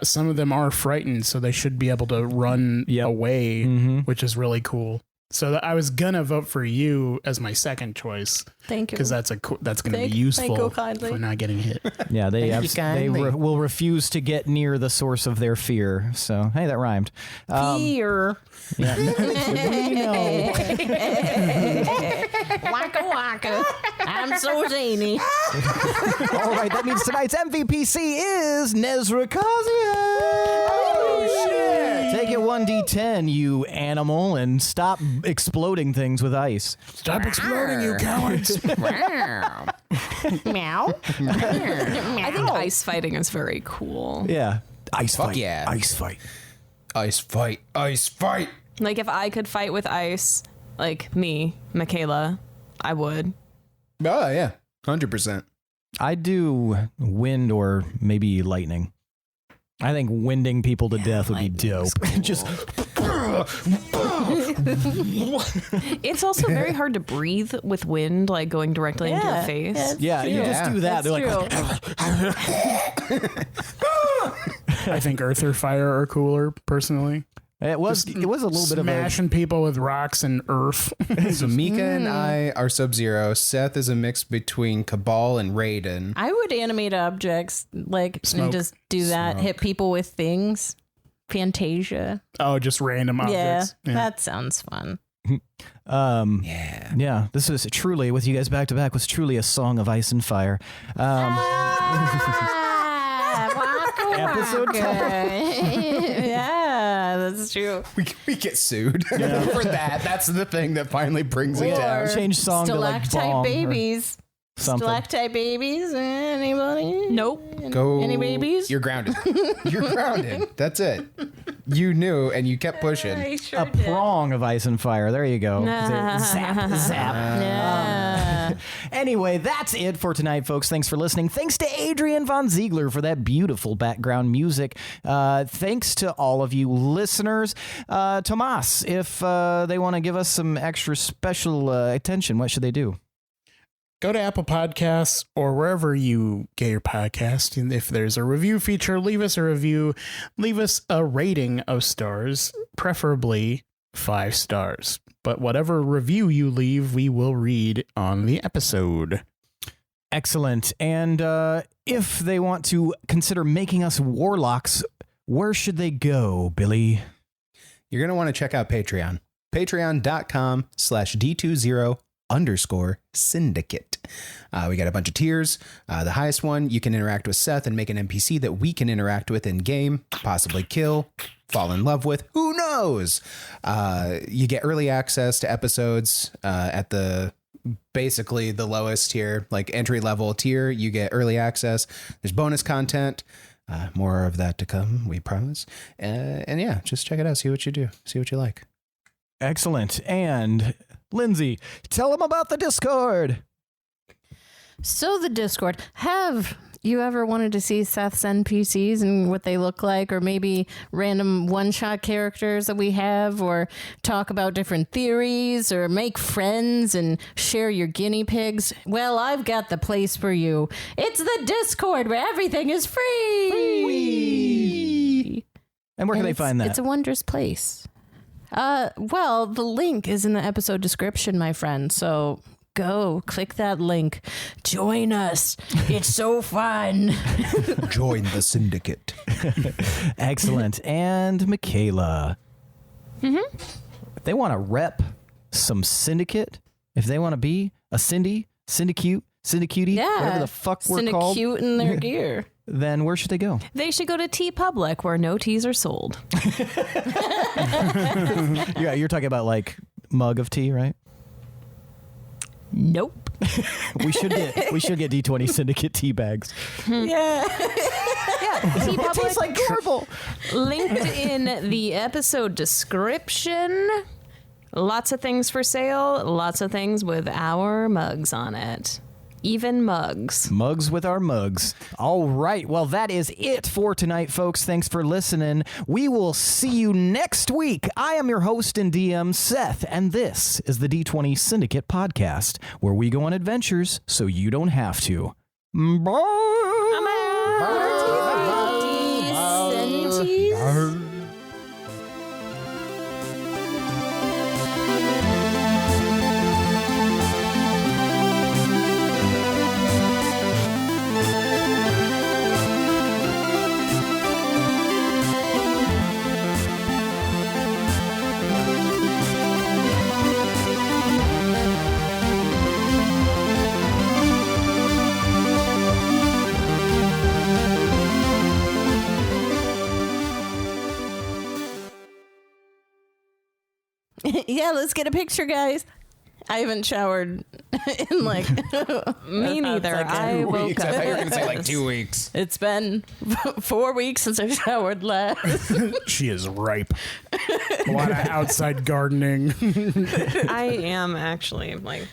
some of them are frightened, so they should be able to run away, which is really cool. So I was gonna vote for you as my second choice. Thank you. Because that's gonna be useful kindly. for not getting hit. Yeah, they Thank you kindly. will refuse to get near the source of their fear. So, hey, that rhymed. Fear. Yeah. We know. Waka waka. I'm so zany. All right, that means tonight's MVPC is Nezrah Kaziel. Oh shit! Take it 1d10, you animal, and stop exploding things with ice. Stop exploding, you cowards. Meow. I think ice fighting is very cool. Yeah. Ice Fuck fight. yeah. Ice fight. Ice fight. Ice fight. Like if I could fight with ice, like me, Michaela, I would. Oh, yeah. 100%. I'd do wind or maybe lightning. I think winding people to death would be dope. Just It's also very hard to breathe with wind, like going directly into your face. yeah, you just do that. They're like, I think earth or fire are cooler, personally. it was a little bit of a Smashing people with rocks and earth. So Mika and I are Sub-Zero. Seth is a mix between Cabal and Raiden. I would animate objects and just do that. Smoke. Hit people with things. Fantasia. Oh, just random objects. Yeah, that sounds fun. yeah. This was truly, with you guys back to back, was truly a song of ice and fire. Episode 10. Yeah, that's true. We get sued for that. That's the thing that finally brings it down. Change song to like Stalactite bong or babies. something. Stalactite babies. Anybody? Nope. Go. Any babies? You're grounded. You're grounded. That's it. You knew, and you kept pushing. I sure A prong of ice and fire. There you go. Zap, zap. Yeah. Anyway, that's it for tonight, folks. Thanks for listening. Thanks to Adrian Von Ziegler for that beautiful background music. Thanks to all of you listeners. Tomas, if they want to give us some extra special attention, what should they do? Go to Apple Podcasts or wherever you get your podcast. And if there's a review feature, leave us a review. Leave us a rating of stars, preferably 5 stars. But whatever review you leave, we will read on the episode. Excellent. And if they want to consider making us warlocks, where should they go, Billy? You're going to want to check out Patreon. Patreon.com/D20_Syndicate. We got a bunch of tiers. The highest one, you can interact with Seth and make an NPC that we can interact with in game, possibly kill, fall in love with. Who knows? You get early access to episodes at the basically the lowest tier, like entry level tier. You get early access. There's bonus content. More of that to come, we promise. And yeah, just check it out. See what you do. See what you like. Excellent. And Lindsey, tell them about the Discord. So the Discord. Have you ever wanted to see Seth's NPCs and what they look like, or maybe random one-shot characters that we have, or talk about different theories, or make friends and share your guinea pigs? Well, I've got the place for you. It's the Discord, where everything is free. And where can they find that? It's a wondrous place. Well, the link is in the episode description, my friend. So go click that link. Join us. It's so fun. Join the Syndicate. Excellent. And Michaela. Mm-hmm. If they want to rep some Syndicate, if they want to be a Syndicute, whatever the fuck we're called. Syndicute in their gear. Then where should they go? They should go to Tea Public, where no teas are sold. Yeah, you're talking about like mug of tea, right? Nope. We should get D20 Syndicate tea bags. Yeah. Tea Public. Tastes like Gorbel. Linked in the episode description. Lots of things for sale. Lots of things with our mugs on it. Even mugs. Mugs with our mugs. All right. Well, that is it for tonight, folks. Thanks for listening. We will see you next week. I am your host and DM, Seth, and this is the D20 Syndicate podcast, where we go on adventures so you don't have to. Bye. Yeah, let's get a picture, guys. I haven't showered in like Me neither. I woke Weeks. I thought you were up. gonna say like 2 weeks. It's been 4 weeks since I showered last. She is ripe. A lot of outside gardening. I am actually like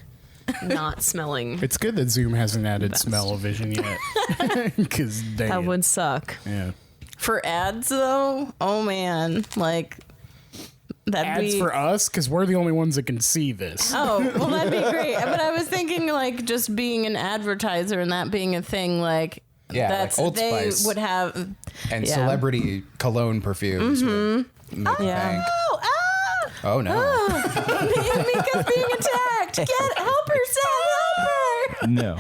not smelling. It's good that Zoom hasn't added smell-o-vision yet. Because That would suck. Yeah. For ads, though, oh man, like that'd Ads be for us, because we're the only ones that can see this. Oh, well, that'd be great. But I was thinking, like, just being an advertiser and that being a thing, like, Yeah, that's like Old they Spice. would have. And Yeah. celebrity cologne perfumes. would make Yeah. bank. Oh, Oh no. Mika's being attacked. Get help her, Sam, help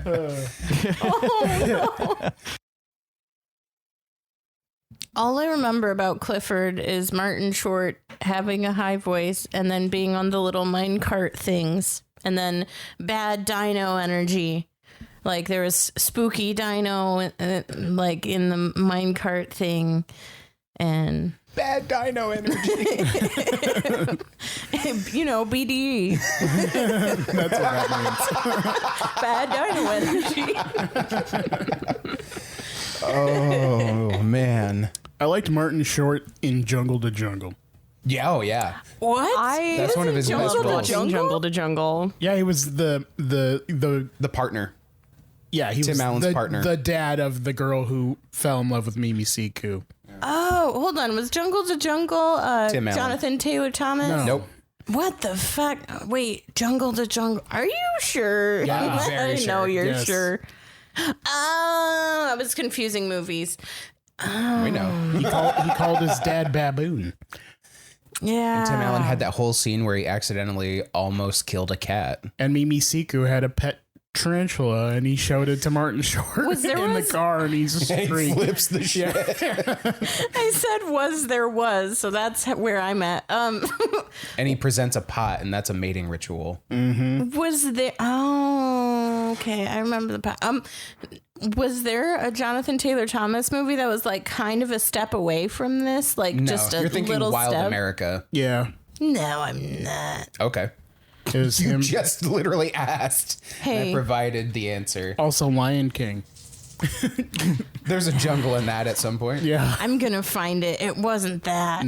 her. No. All I remember about Clifford is Martin Short having a high voice and then being on the little minecart things and then bad dino energy. Like there was spooky dino like in the minecart thing and Bad dino energy. you know, BDE. That's what that Bad dino energy. Oh man. I liked Martin Short in Jungle to Jungle. Yeah. Oh yeah. What? That's one of his best roles. Jungle to Jungle. Yeah, he was the The partner. yeah, he Tim was Allen's partner. the dad of the girl who fell in love with Mimi Siku. Oh, hold on. Was Jungle to Jungle Tim Allen. Jonathan Taylor Thomas? No. Nope. What the fuck? Wait, Jungle to Jungle. Are you sure? Yeah, very I know sure. you're Yes. sure. Oh, I was confusing movies. We know. He called his dad Baboon. Yeah. Tim Allen had that whole scene where he accidentally almost killed a cat. And Mimi Siku had a pet tarantula, and he showed it to Martin Short Was there in was- the car, and he's He screaming. flips the shit. I said was, so that's where I'm at. And he presents a pot, and that's a mating ritual. Was there? Oh, okay. I remember the part. Was there a Jonathan Taylor Thomas movie that was like kind of a step away from this? Like No, just a you're thinking little Wild step? America. Yeah, No, I'm not. Okay. it was You him. just literally asked. And I Hey. provided the answer. Also, Lion King. There's a jungle in that at some point. Yeah. I'm gonna find it. It wasn't that.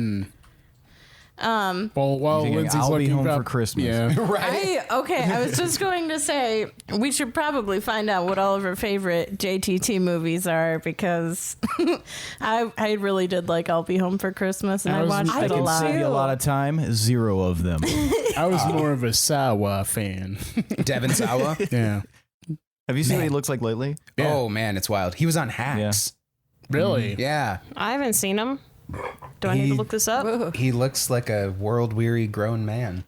Well, while Thinking, Lindsay's I'll be looking home up, for Christmas. Yeah. Right. I was just going to say we should probably find out what all of our favorite JTT movies are because I really did like I'll Be Home for Christmas and I watched I it a can lot. save you a lot of time. 0 of them. I was more of a Sawa fan. Devin Sawa. Yeah. Have you seen what he looks like lately? Yeah. Oh man, it's wild. He was on Hacks. Really? Yeah. I haven't seen him. Do I need to look this up? He looks like a world-weary grown man.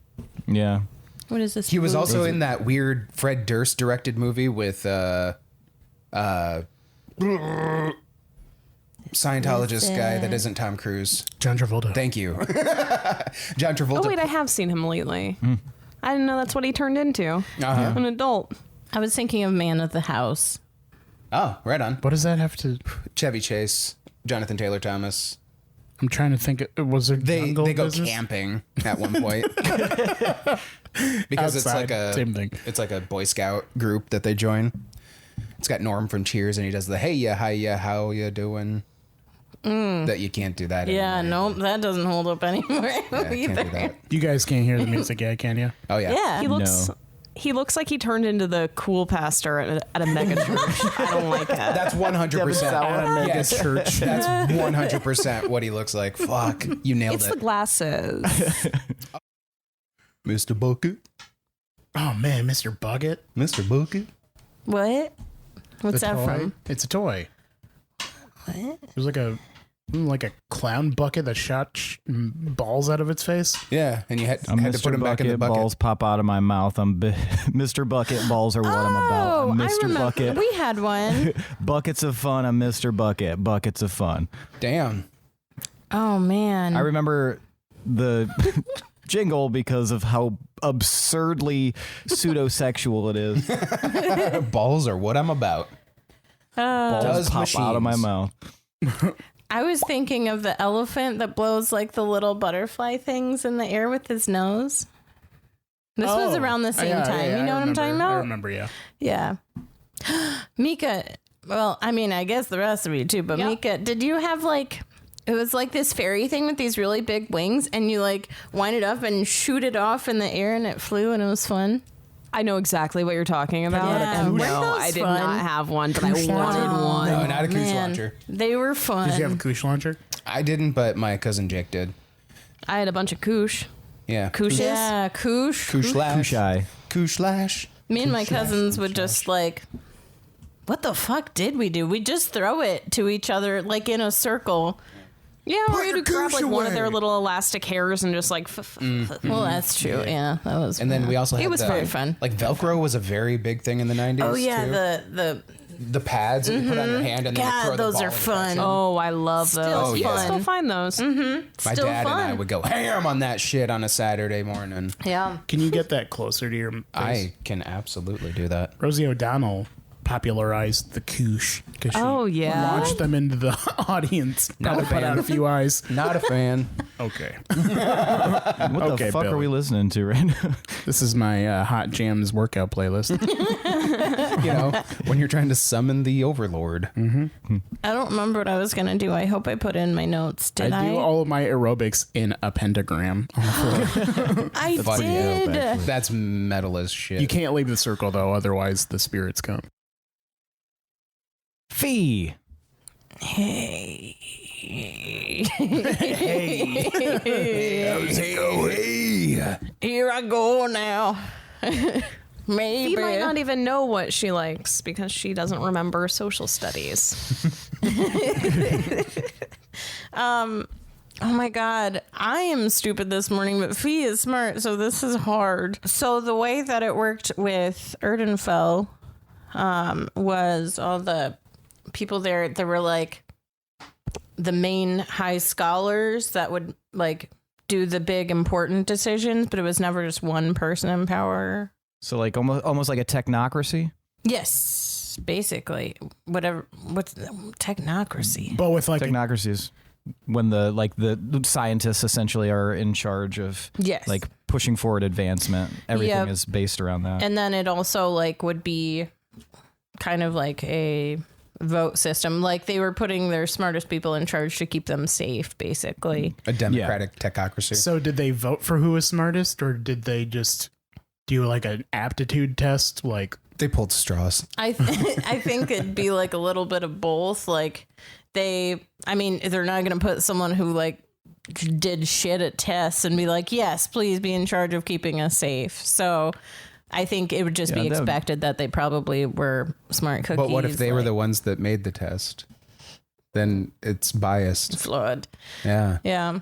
Yeah. What is this? He was movie? also in that weird Fred Durst directed movie with Scientologist guy that isn't Tom Cruise. John Travolta. Thank you. John Travolta. Oh wait, I have seen him lately. I didn't know that's what he turned into. Uh-huh. An adult. I was thinking of Man of the House. Oh, right on. What does that have to? Chevy Chase, Jonathan Taylor Thomas. I'm trying to think. Was there They jungle go business? camping at one point. Because it's Outside, like a same thing. It's like a Boy Scout group that they join. It's got Norm from Cheers, and he does the "Hey ya, hi ya, how you doing?" That you can't do that. Yeah, anymore. nope, that doesn't hold up anymore Yeah, can't either. do that. You guys can't hear the music yet, can you? Oh yeah. Yeah. He looks like he turned into the cool pastor at a mega church. I don't like that. That's 100%. At a mega church. That's 100% what he looks like. Fuck, you nailed It's the it, glasses. Mr. Bucket. Oh man, Mr. Bucket. Mr. Bucket. What? What's The that toy? from? It's a toy. What? It was like a clown bucket that shot balls out of its face. Yeah, and you had I'm to put Mr. him back in the Bucket. bucket. Balls pop out of my mouth. Mr. Bucket. Balls are what I'm about. Oh, I'm I Mr. remember. Bucket. We had one. Buckets of fun. I'm Mr. Bucket. Buckets of fun. Damn. Oh man. I remember the jingle because of how absurdly pseudo-sexual it is. Balls are what I'm about. Balls Does pop out of my machines. mouth. I was thinking of the elephant that blows like the little butterfly things in the air with his nose. This was around the same time. You know what I'm talking about? I remember, yeah. Yeah. Mika, well, I mean, I guess the rest of you too, but Mika, did you have like, it was like this fairy thing with these really big wings and you like wind it up and shoot it off in the air and it flew and it was fun? I know exactly what you're talking about. Yeah, And weren't no, those I did fun? not have one, but I wanted one. No, not a Koosh Man, launcher. They were fun. Did you have a Koosh launcher? I didn't, but my cousin Jake did. I had a bunch of koosh. Yeah. Kooshes? Yeah, Koosh. Koosh lash. Kushai. Koosh lash. Me and my cousins would just like, what the fuck did we do? We just throw it to each other like in a circle. Yeah, or your you'd grab like koosh one of away. their little elastic hairs and just like... Well, that's true. Yeah, that was. And then we also had was very fun. Like Velcro was a very big thing in the 90s. Oh yeah, too. The pads that you put on your hand and then you God, throw the those ball are in the fun. direction. Oh, I love Still those. Oh, You can yeah. still find those. My still dad and I fun. would go ham on that shit on a Saturday morning. Yeah. Can you get that closer to your face? I can absolutely do that. Rosie O'Donnell popularized the Koosh because she Oh, yeah? launched them into the audience. Not Probably a put fan. out a few eyes. Not a fan. Okay. What Okay, the fuck Billy. are we listening to right now? This is my Hot Jams workout playlist. You know, when you're trying to summon the Overlord. I don't remember what I was gonna do. I hope I put in my notes. Did I? do all of my aerobics in a pentagram on the floor. I Fuck yeah, did. That's metal as shit. You can't leave the circle though, otherwise the spirits come. Phee. Hey. How's it going? Here I go now. Maybe. He might not even know what she likes because she doesn't remember social studies. Oh my God. I am stupid this morning, but Phee is smart, so this is hard. So the way that it worked with Erdenfell was all the people there were like the main high scholars that would like do the big important decisions, but it was never just one person in power. So like almost like a technocracy. Yes, basically. What's technocracy? But with like Technocracy is when the scientists essentially are in charge of Yes. like pushing forward advancement. Everything Yep. is based around that. And then it also like would be kind of like a vote system. Like they were putting their smartest people in charge to keep them safe, basically. A democratic techocracy. So did they vote for who was smartest, or did they just do like an aptitude test? Like They pulled straws. I think it'd be like a little bit of both. Like they're not going to put someone who like did shit at tests and be like, yes, please be in charge of keeping us safe. So I think it would just be expected that they probably were smart cookies. But what if they were like, the ones that made the test? Then it's biased. flawed? Yeah. Yeah.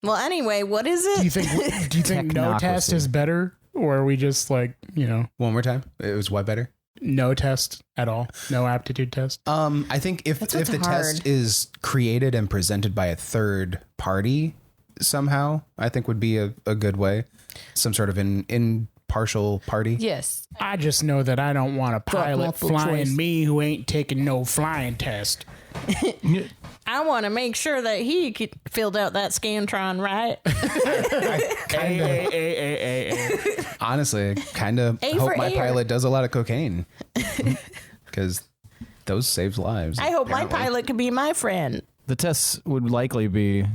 Well, anyway, what is it? do you think no test Technocracy. is better, or are we just like, One more time. It was what better? no test at all, no aptitude test? I think if That's the what's test hard. is created and presented by a third party somehow, I think would be a good way. Some sort of impartial party. Yes. I just know that I don't want a pilot multiple flying choice. me who ain't taking no flying test. I want to make sure that he filled out that Scantron right. Honestly, I kind of A hope for my air. pilot does a lot of cocaine because those saves lives. I hope my apparently. pilot could be my friend. The tests would likely be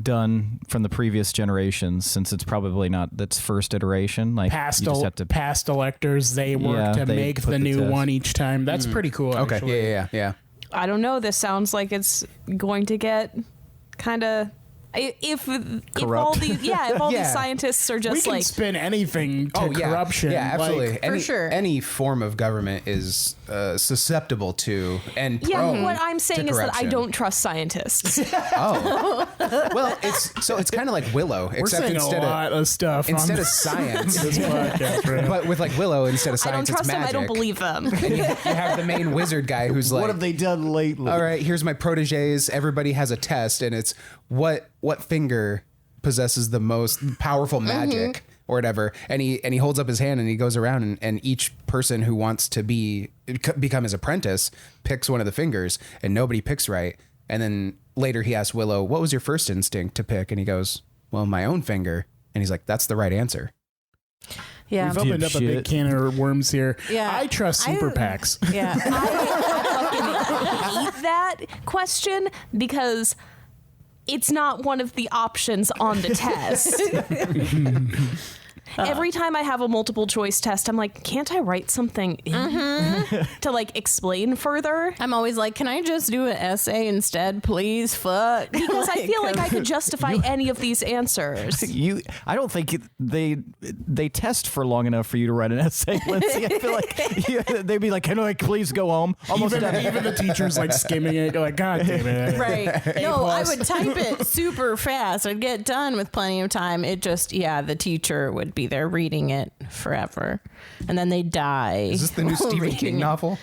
done from the previous generations, since it's probably not that's first iteration. Like Past you just have to past electors, they work Yeah, to they make put the the new test. one each time. That's pretty cool. Okay. actually. Yeah. I don't know. This sounds like it's going to get kind of if all these these scientists are We just can like spin anything to Oh yeah, corruption. yeah, absolutely. Like, any, sure. any form of government is susceptible to and yeah. prone What I'm to saying is that I corruption. don't trust scientists. Oh, well, it's kind of like Willow, we're except saying instead a lot of stuff instead on of science, this podcast, right? but with like Willow instead of I don't science, it's trust them. magic. I don't believe them. And you have the main wizard guy who's like, what have they done lately? all right, here's my proteges. Everybody has a test, and it's what finger possesses the most powerful magic or whatever. And he holds up his hand and he goes around and each person who wants to become his apprentice picks one of the fingers, and nobody picks right. And then later he asks Willow, what was your first instinct to pick? And he goes, well, my own finger. And he's like, that's the right answer. Yeah. We've opened up a big can of worms here. Yeah. I trust super PACs. Yeah. I hate that question because it's not one of the options on the test. Every time I have a multiple choice test, I'm like, can't I write something to like explain further? I'm always like, can I just do an essay instead, please? Fuck. Because I feel like I could justify any of these answers. I don't think they test for long enough for you to write an essay, Lindsey. I feel like they'd be like, can I please go home? Almost Even the teacher's like skimming it. You're like, God damn it. Right. No, I would type it super fast. I'd get done with plenty of time. It just, the teacher would be there reading it forever. And then they die. Is this the new Stephen King novel?